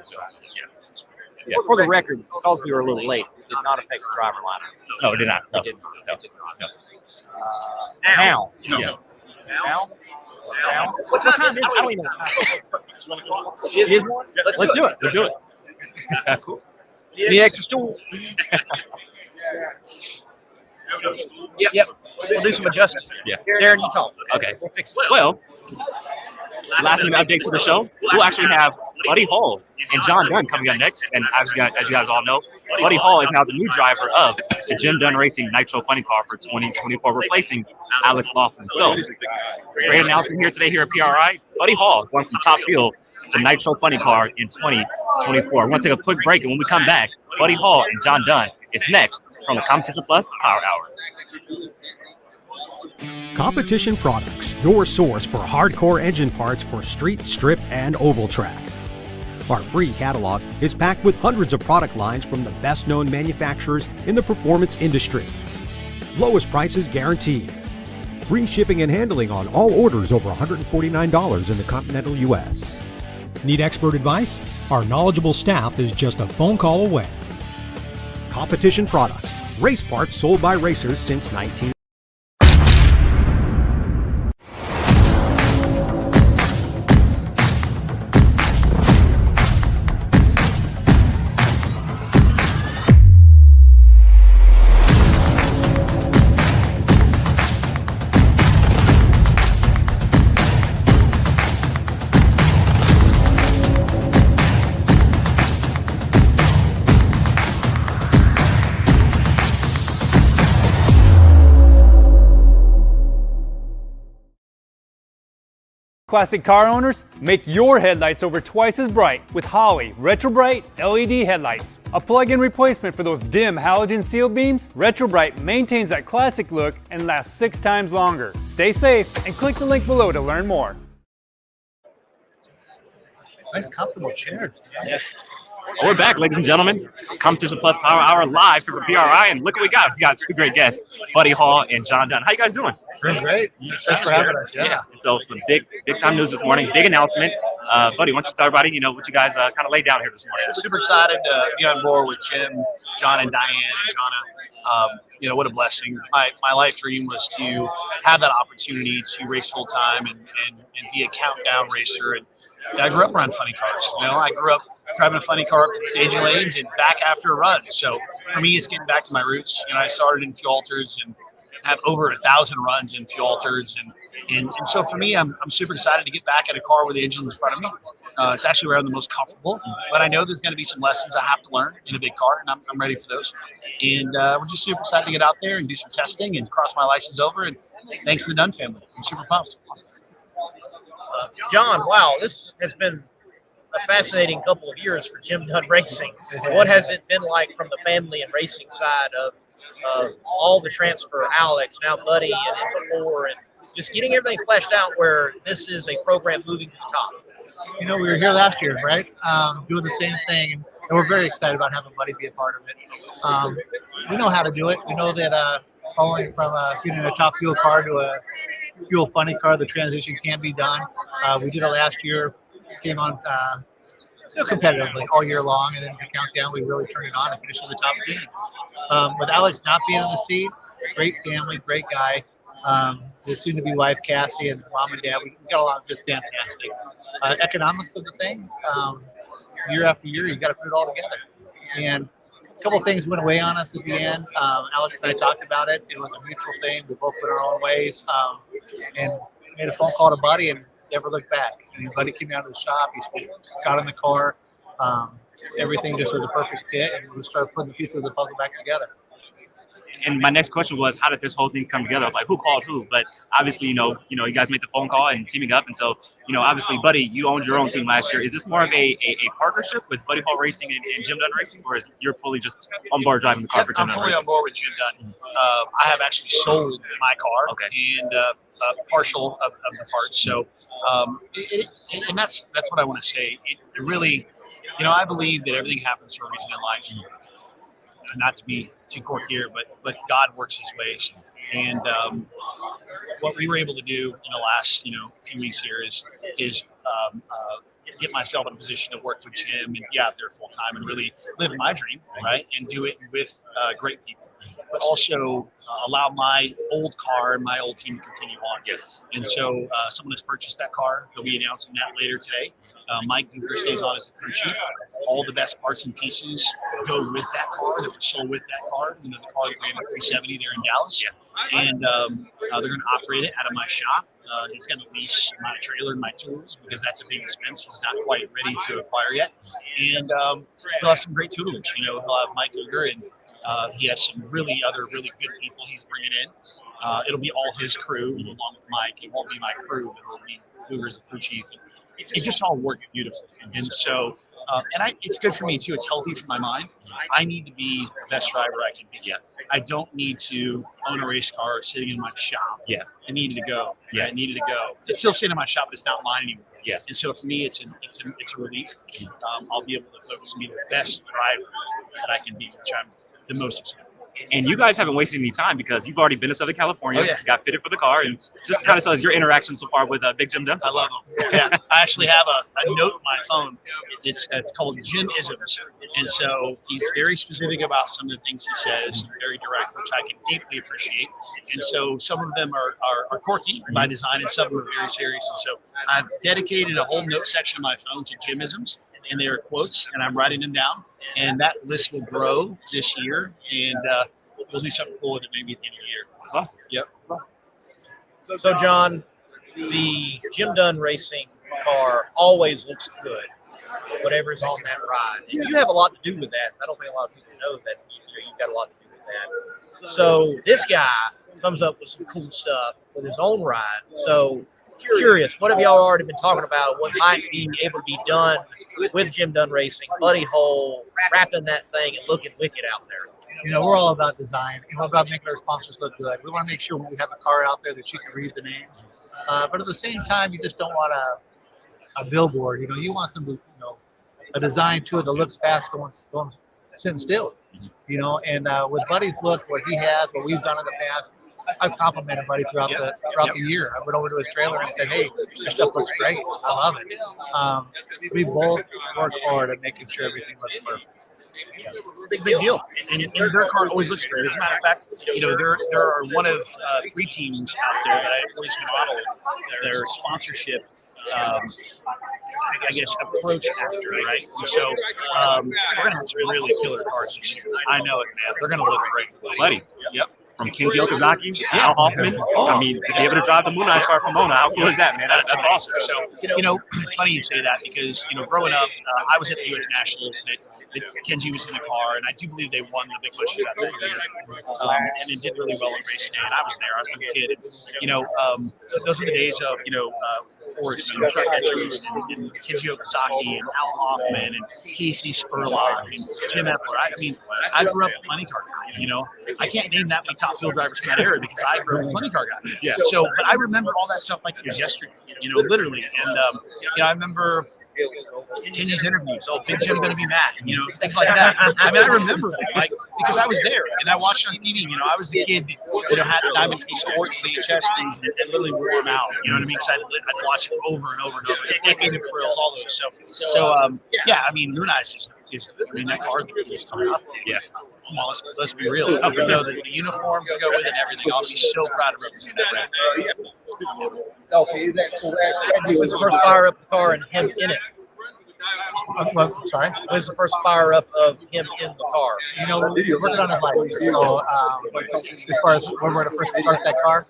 Yeah. For the record, because we were a little late, it did not affect the driver lineup. No, it did not. No. It did not. No. Now. Yes. Now, What time is it? I don't even know. It is one? Let's do it. Let's do it. Cool. Need extra stool? Yep. We'll do some adjustments. Yeah. Darren, you talk. Okay. We'll fix it. Well, last minute update to the show. We'll actually have Buddy Hall and John Dunn coming up next. And as you guys all know, Buddy Hall is now the new driver of the Jim Dunn Racing Nitro Funny Car for 2024, replacing Alex Laughlin. So, great announcement here today here at PRI. Buddy Hall going from Top Fuel to Nitro Funny Car in 2024. We're going to take a quick break, and when we come back, Buddy Hall and John Dunn is next from the Competition Plus Power Hour. Competition Products, your source for hardcore engine parts for street, strip, and oval track. Our free catalog is packed with hundreds of product lines from the best-known manufacturers in the performance industry. Lowest prices guaranteed. Free shipping and handling on all orders over $149 in the continental U.S. Need expert advice? Our knowledgeable staff is just a phone call away. Competition Products, race parts sold by racers since 19. Classic car owners, make your headlights over twice as bright with Holley Retro Bright LED headlights. A plug-in replacement for those dim halogen seal beams, Retro Bright maintains that classic look and lasts 6 times longer. Stay safe and click the link below to learn more. Nice comfortable chair. Yeah. Well, we're back, ladies and gentlemen. Competition Plus Power Hour live from PRI, and look what we got. We got 2 great guests, Buddy Hall and John Dunn. How you guys doing? Doing great. Thanks for having us. Yeah. And so some big time news this morning, big announcement. Buddy, why don't you tell everybody, what you guys kind of laid down here this morning? Super excited to be on board with Jim, John, and Diane, and Jonna. What a blessing. My life dream was to have that opportunity to race full time and be a countdown racer. And I grew up around funny cars. I grew up driving a funny car up to the staging lanes and back after a run. So for me, it's getting back to my roots. I started in fuel alters and have over 1,000 runs in fuel alters. And so for me, I'm super excited to get back in a car where the engine's in front of me. It's actually where I'm the most comfortable, but I know there's going to be some lessons I have to learn in a big car, and I'm ready for those. And we're just super excited to get out there and do some testing and cross my license over. And thanks to the Dunn family. I'm super pumped. John, wow, this has been a fascinating couple of years for Jim Dunn Racing. What has it been like from the family and racing side of all the transfer, Alex, now Buddy, and then before, and just getting everything fleshed out where this is a program moving to the top? We were here last year, right? Doing the same thing, and we're very excited about having Buddy be a part of it. We know how to do it. We know that following from getting a top fuel car to a fuel funny car, the transition can be done. We did it last year, came on competitively all year long, and then the countdown, we really turned it on and finished in the top 10. With Alex not being in the seat, great family, great guy. His soon-to-be wife, Cassie, and mom and dad, we got a lot of just fantastic. Economics of the thing, year after year, you got to put it all together. And a couple of things went away on us at the end. Alex and I talked about it. It was a mutual thing. We both went our own ways, and made a phone call to Buddy and never looked back. And Buddy came out of the shop. He got in the car. Everything just was a perfect fit, and we started putting the pieces of the puzzle back together. And my next question was, how did this whole thing come together? I was like, who called who? But obviously, you guys made the phone call and teaming up. And so, obviously, Buddy, you owned your own team last year. Is this more of a partnership with Buddy Hall Racing and Jim Dunn Racing, or is you're fully just on board driving the car for Jim Dunn I'm fully Racing? on board with Jim Dunn. I have actually sold my car and partial of the parts. So, and that's what I want to say. It really, I believe that everything happens for a reason in life. Not to be too courtier, but God works his ways. And what we were able to do in the last few weeks here is get myself in a position to work with Jim and be out there full time and really live my dream, right? And do it with great people. but also allow my old car and my old team to continue on. Yes. And so someone has purchased that car. They'll be announcing that later today. Mike Goofer stays on as the crew chief. All the best parts and pieces go with that car that were sold with that car. You know, the car that ran at 370 there in Dallas. Yeah. And they're going to operate it out of my shop. He's going to lease my trailer and my tools because that's a big expense. He's not quite ready to acquire yet. And he'll have some great tutelage. You know, he'll have Mike Uger, and he has some really good people he's bringing in. It'll be all his crew along with Mike. It won't be my crew, but it'll be Uger's the crew chief. And it just all worked beautifully. And so, it's good for me too. It's healthy for my mind. I need to be the best driver I can be. Yeah. I don't need to own a race car sitting in my shop. Yeah. It needed to go. Yeah. It needed to go. It's still sitting in my shop, but it's not mine anymore. Yeah. And so for me, it's a relief. I'll be able to focus and be the best driver that I can be, which I'm the most excited. And you guys haven't wasted any time because you've already been to Southern California, Oh, yeah. got fitted for the car, and just kind of tell us your interaction so far with Big Jim Dunn. I love him. Yeah, I actually have a note on my phone. It's called Jim Isms, and so he's very specific about some of the things he says, and very direct, which I can deeply appreciate. And so some of them are quirky by design, and some of them are very serious. And so I've dedicated a whole note section of my phone to Jim Isms, and they are quotes, and I'm writing them down. And that list will grow this year, and we'll do something cool with it maybe at the end of the year. That's awesome. Yep. That's awesome. So, John, the Jim Dunn racing car always looks good, whatever's on that ride. And you have a lot to do with that. I don't think a lot of people know that you've got a lot to do with that. So this guy comes up with some cool stuff with his own ride. So curious, what have y'all already been talking about? What might be able to be done with Jim Dunn Racing, buddy hole, wrapping that thing and looking wicked out there? You know, we're all about design. We're about making our sponsors look good. We want to make sure when we have a car out there that you can read the names. But at the same time, you just don't want a billboard. You know, you want some, a design to it that looks fast, going sitting still. You know, and with Buddy's look, what he has, what we've done in the past, I've complimented Buddy throughout the year. I went over to his trailer and said, "Hey, your stuff looks great. I love it." We both work hard at making sure everything looks perfect. It's a big deal, and their car always looks great. As a matter of fact, there are one of 3 teams out there that I always model their sponsorship. I guess approach after, right? And so we're gonna have some really killer cars this year. I know it, man. They're gonna look great, buddy. Yep. From Kenji Okazaki, Al Hoffman. I mean, to be able to drive the Moon Ice car from Mona, how cool is that, man? That's awesome. So, it's funny you say that because, growing up, I was at the U.S. Nationals that Kenji was in the car, and I do believe they won the Big Bush that year. And it did really well in race day, and I was there. I was a kid. And, those were the days of, Forrest and Truck Etchers and Kenji Okazaki and Al Hoffman and Casey Spurlock and Jim Epler. I grew up a funny car guy, I can't name that many top field drivers from that era because I grew up a funny car guy. Yeah. So, but I remember all that stuff like it was yesterday, literally. And, I remember Kenny's interviews. Oh, Big Jim going to be mad, things like that. I remember that, because I was there and I watched on TV. I was the kid that had Diamond T Sports VHS things and literally wore them out. You know what I mean? Because I'd watch it over and over and over. Decade of Thrills, all those. So, Moon Ice is that car is the coolest car out there. Yeah. Let's be real. The uniforms that go with it and everything. I'll be so proud to represent that brand. Who was the first fire up the car and him in it? Sorry? Who was the first fire up of him in the car? We're working on his license. So as far as when we're going to first start that car,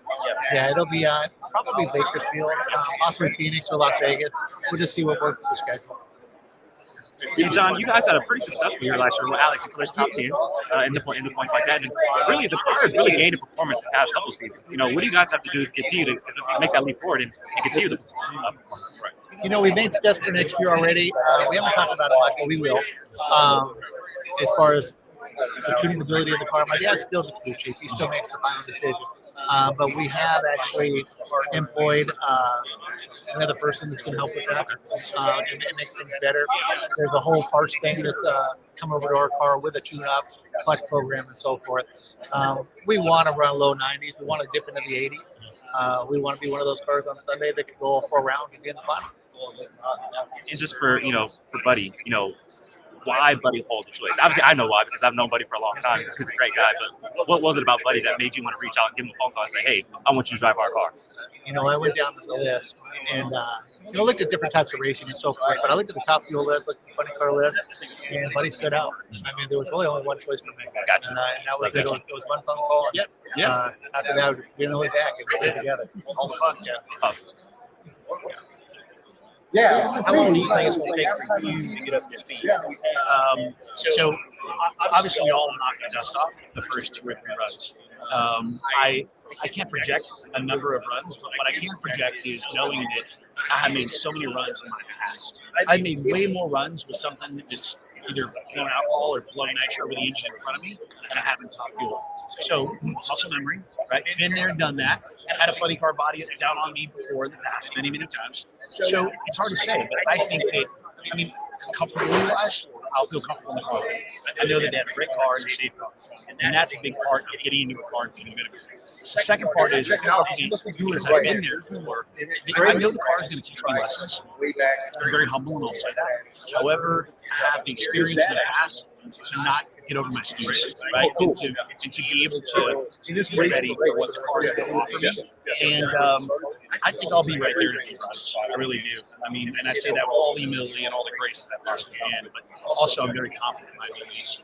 it'll be probably Bakersfield, possibly Phoenix or Las Vegas. We'll just see what works with the schedule. And John, you guys had a pretty successful year last year with Alex and Cliff top 10 in the points like that. And really, the car has really gained in performance the past couple seasons. What do you guys have to do to continue to make that leap forward and continue the performance? We made steps for next year already. We haven't talked about it much, but we will. As far as the tuning ability of the car, my dad's still the crew chief. He still makes the final decision. But we have actually employed another person that's going to help with that and make things better. There's a whole parts thing that's come over to our car with a tune-up, flex program, and so forth. We want to run low 90s. We want to dip into the 80s. We want to be one of those cars on Sunday that can go 4 rounds and be in the final. And just for Buddy, why Buddy Hall the choice? Obviously, I know why because I've known Buddy for a long time. He's a great guy. But what was it about Buddy that made you want to reach out and give him a phone call and say, "Hey, I want you to drive our car"? I went down the list and looked at different types of racing and so forth. But I looked at the top fuel list, looked at the funny car list, and Buddy stood out. I mean, there was really only one choice for me. Gotcha. And that was it. It was one phone call. Yep. Yeah. After that, we just didn't look back and we stayed together. All the fun. Yeah. Awesome. How long do you think it's going to take for you to get up to speed? So obviously we all knock the dust off the first 2 or 3 runs. I can't project a number of runs, but what I can project is knowing that I have made so many runs in my past. I've made way more runs with something that's either blown alcohol or blown nitro with the engine in front of me, and I haven't top fuel. So muscle memory, right? Been there, done that. Had a funny car body down on me before in the past many, many times. So it's hard to say, but I think that, comfortability-wise, I'll feel comfortable in the car. I know that they have a great car and a safe car, and that's a big part of getting into a car and feeling good about it. The second part is, as I've been there before, I know the car is going to teach me lessons. I'm very humble and I'll say that. However, I have the experience in the past to not get over my skis, right? And to be able to be ready for what the car is going to offer me. And I think I'll be right there in a few runs. I really do. I mean, and I say that with all the humility and all the grace that I possibly can, but also I'm very confident in my abilities.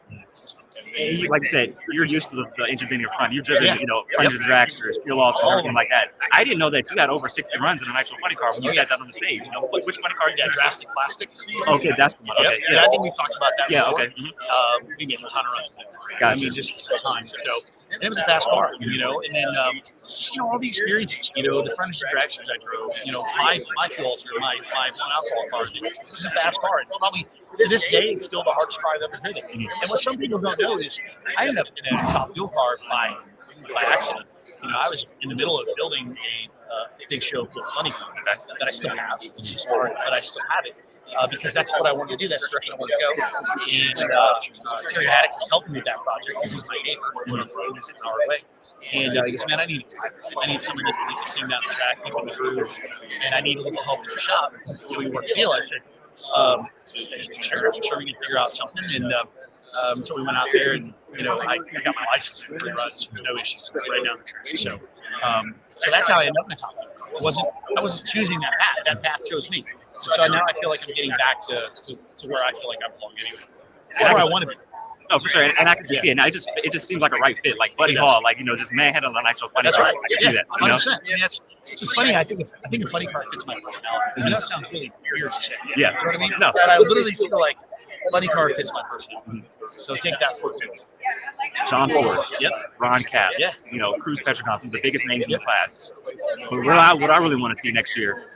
Like I said, you're used to the engine being in front. You've driven, hundreds of dragsters, fuel officers, everything like that. I didn't know that you had over 60 runs in an actual funny car when you said that on the stage. Which funny car did you have? Drastic Plastic. Okay, that's the one. Okay, yeah. I think we talked about that before. Okay. We made a ton of runs. Gotcha. I mean, just a ton. So it was a fast car, and then all the experiences, the furniture dragsters I drove, my fuel alter, my one alcohol car, it was a fast car. And probably to this day, it's still the hardest car I've ever driven. And what some people don't know is I ended up in a top fuel car by accident. I was in the middle of building a big show called Funny Car that I still have. It's just hard, but I still have it. Because that's what I wanted to do. That's the direction I want to go. And Terry Haddock was helping me with that project. This is my name. We're on the road. It's an hour away. And he goes, man, I need someone that can get this thing down the track, keep on the groove, and I need a little help in the shop. So we worked a deal. I said, sure, we can figure out something. And so we went out there, and I got my license in 3 runs, no issues, right down the track. So that's how I ended up in the top 5. I wasn't choosing that path. That path chose me. So now I feel like I'm getting back to where I feel like I belong anyway. That's where I want to be. No, for sure, and I can see it now. It just seems like a right fit, like Buddy Hall, just manhandle an actual funny That's car. right. I can see that. 100%. It's just funny. I think a funny car fits my personality. I know that sounds really weird to say. Yeah. You know what I mean? No. But I literally feel like funny car fits my personality. So take that for it. John Force, Ron Capps, Cruz Petrocon, some of the biggest names in the class. But what I really want to see next year,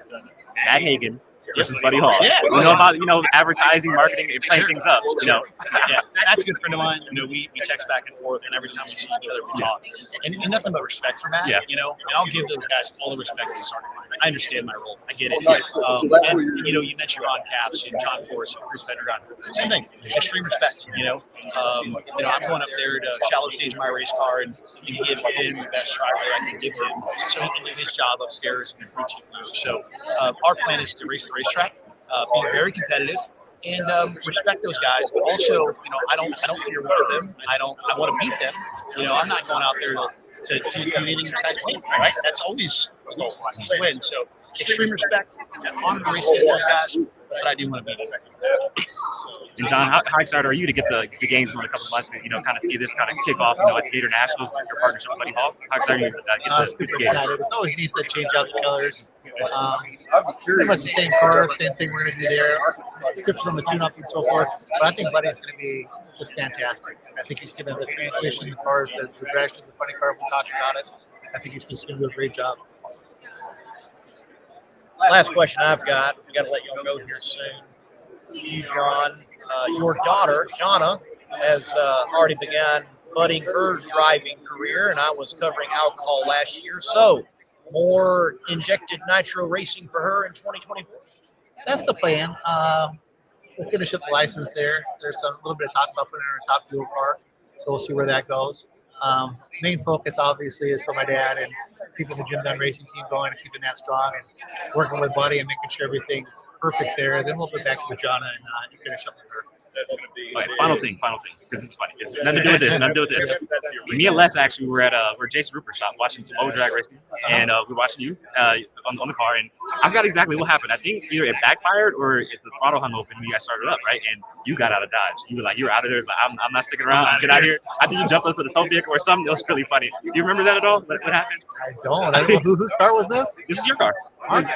Matt Hagan versus Buddy Hall. Yeah. We know about advertising, marketing, and playing things up. Yeah, that's a good friend of mine. We text back and forth, and every time we see each other, we talk. And nothing but respect for Matt. Yeah. And I'll give those guys all the respect they started. I understand my role. I get it. And you mentioned Ron Capps and John Force and Chris Pedregon. Same thing. Extreme respect. I'm going up there to shallow stage my race car and give him the best driver I can give him, so he can do his job upstairs and preaching through. So our plan is to race the racetrack, be very competitive, and respect those guys. But also, I don't fear one of them. I want to beat them. I'm not going out there to do anything besides win. Right? That's always the goal. To win. So extreme respect and honor the race against those guys. But I do want to beat them. And John, how excited are you to get the games in a couple of months and kind of see this kind of kick off at the Gator Nationals, your partnership with Buddy Hall? How excited are you to get this Super game? excited. It's always neat to change out the colors. Pretty much the same car, same thing we're going to do there. Tips from the tune-up and so forth. But I think Buddy's going to be just fantastic. I think he's going to the transition as far as the direction of the funny car. We talked about it. I think he's just going to do a great job. Last question I've got. We got to let y'all go here soon. You, John, your daughter, Shauna, has already begun budding her driving career, and I was covering alcohol last year. So, more injected nitro racing for her in 2024. That's the plan. We'll finish up the license there. There's a little bit of talk about putting her in a top fuel car, so we'll see where that goes. Main focus, obviously, is for my dad and keeping the Jim Dunn racing team going and keeping that strong and working with Buddy and making sure everything's perfect there. Then we'll go back to Jonna and finish up with her. Okay, final thing, because this is funny. It's nothing to do with this. Me and Les actually were at Jason Rupert's shop watching some old drag racing, and we were watching you on the car, and I forgot exactly what happened. I think either it backfired or the throttle hung open when you guys started up, right? And you got out of Dodge. You were out of there. It's like, I'm not sticking around. Get out of here. I think you jumped onto the tow vehicle or something. It was really funny. Do you remember that at all? What happened? I don't know whose car was this. This is your car.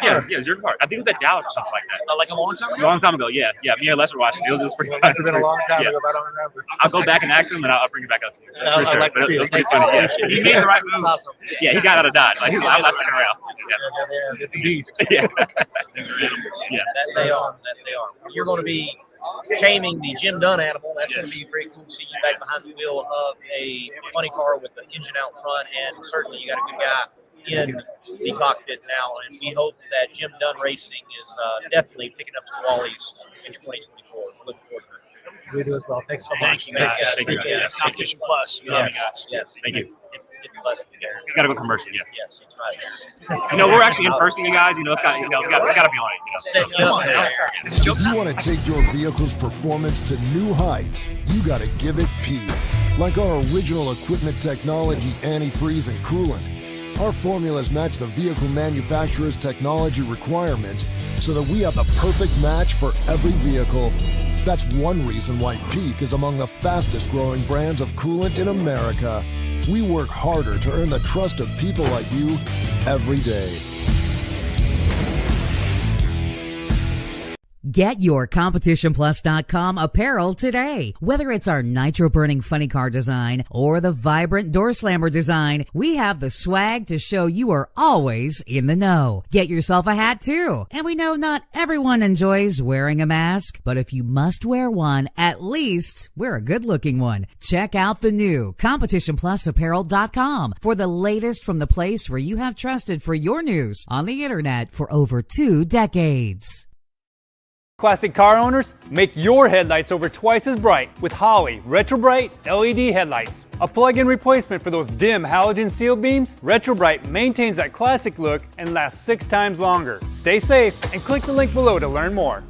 Yeah, it's your car. I think it was at Dallas or something like that. Like a long time ago. A long time ago, yeah. Me and Les were watching. It was pretty funny. It's been a long time ago, but I don't remember. I'll go back and ask him, and I'll bring it back up to you. That's for I'd sure. like to But see it was it. pretty funny. Yeah. He made the right move. Awesome. Yeah, he got out of Dodge. Like, he's like, I'm not sticking around. Yeah, it's a beast. Yeah. That they are. You're going to be taming the Jim Dunn animal. That's going to be very cool to see you back behind the wheel of a funny car with the engine out front, and certainly you got a good guy in the cockpit now, and we hope that Jim Dunn Racing is definitely picking up some qualities in 2024. Looking forward to it. We do as well. Thanks so much. Thank you, guys. Thank you, guys. Yes, Competition Plus. We love you guys. Yes. Thank you. Get the button together. We gotta go commercial. Yes. Yes, that's right. We're actually in person, you guys. It's got, we gotta be on it. Setting it up there. If you want to take your vehicle's performance to new heights, you got to give it P. Like our original equipment technology, antifreeze, and coolant. Our formulas match the vehicle manufacturer's technology requirements so that we have the perfect match for every vehicle. That's one reason why Peak is among the fastest growing brands of coolant in America. We work harder to earn the trust of people like you every day. Get your CompetitionPlus.com apparel today. Whether it's our nitro-burning funny car design or the vibrant door slammer design, we have the swag to show you are always in the know. Get yourself a hat too. And we know not everyone enjoys wearing a mask, but if you must wear one, at least wear a good-looking one. Check out the new CompetitionPlusApparel.com for the latest from the place where you have trusted for your news on the internet for over 2 decades. Classic car owners, make your headlights over twice as bright with Holley Retro Bright LED headlights. A plug-in replacement for those dim halogen seal beams, Retro Bright maintains that classic look and lasts 6 times longer. Stay safe and click the link below to learn more.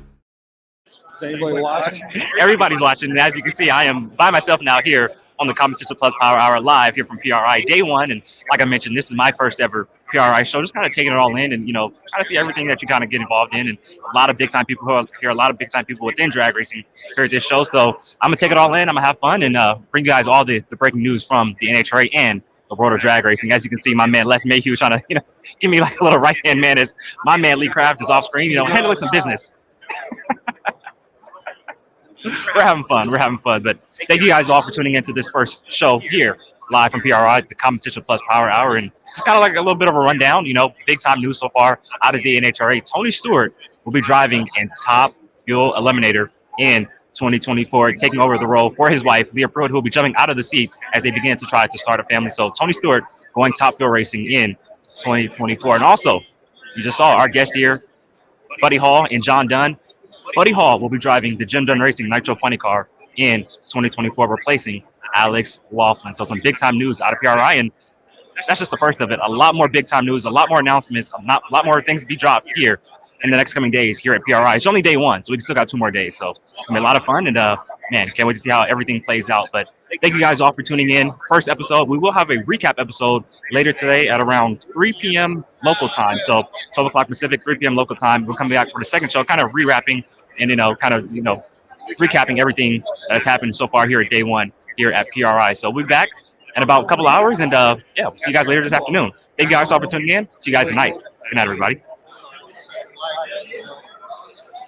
Is anybody watching? Everybody's watching. And as you can see, I am by myself now here on the Competition Plus Power Hour live here from PRI Day 1. And like I mentioned, this is my first ever PRI show, just kind of taking it all in and, trying to see everything that you kind of get involved in. And a lot of big-time people who are here, a lot of big-time people within drag racing here at this show. So I'm going to take it all in. I'm going to have fun and bring you guys all the breaking news from the NHRA and the world of drag racing. As you can see, my man Les Mayhew trying to, give me like a little right-hand man as my man Lee Craft is off screen, handling some business. We're having fun. But thank you guys all for tuning into this first show here live from PRI, the Competition Plus Power Hour. And just kind of like a little bit of a rundown, big time news so far out of the NHRA. Tony Stewart will be driving in Top Fuel Eliminator in 2024, taking over the role for his wife, Leah Pruitt, who will be jumping out of the seat as they begin to try to start a family. So Tony Stewart going Top Fuel Racing in 2024. And also, you just saw our guest here, Buddy Hall and John Dunn. Buddy Hall will be driving the Jim Dunn Racing Nitro Funny Car in 2024, replacing Alex Laughlin. So some big-time news out of PRI, and that's just the first of it. A lot more big-time news, a lot more announcements, a lot more things to be dropped here in the next coming days here at PRI. It's only day 1, so we still got 2 more days. So it's going to be a lot of fun, and, man, can't wait to see how everything plays out. But thank you guys all for tuning in. First episode, we will have a recap episode later today at around 3 p.m. local time. So 12 o'clock Pacific, 3 p.m. local time. We'll come back for the second show, kind of re-wrapping and, recapping everything that has happened so far here at day 1 here at PRI. So we'll be back in about a couple hours, and we'll see you guys later this afternoon. Thank you guys all for tuning in. See you guys tonight. Good night, everybody.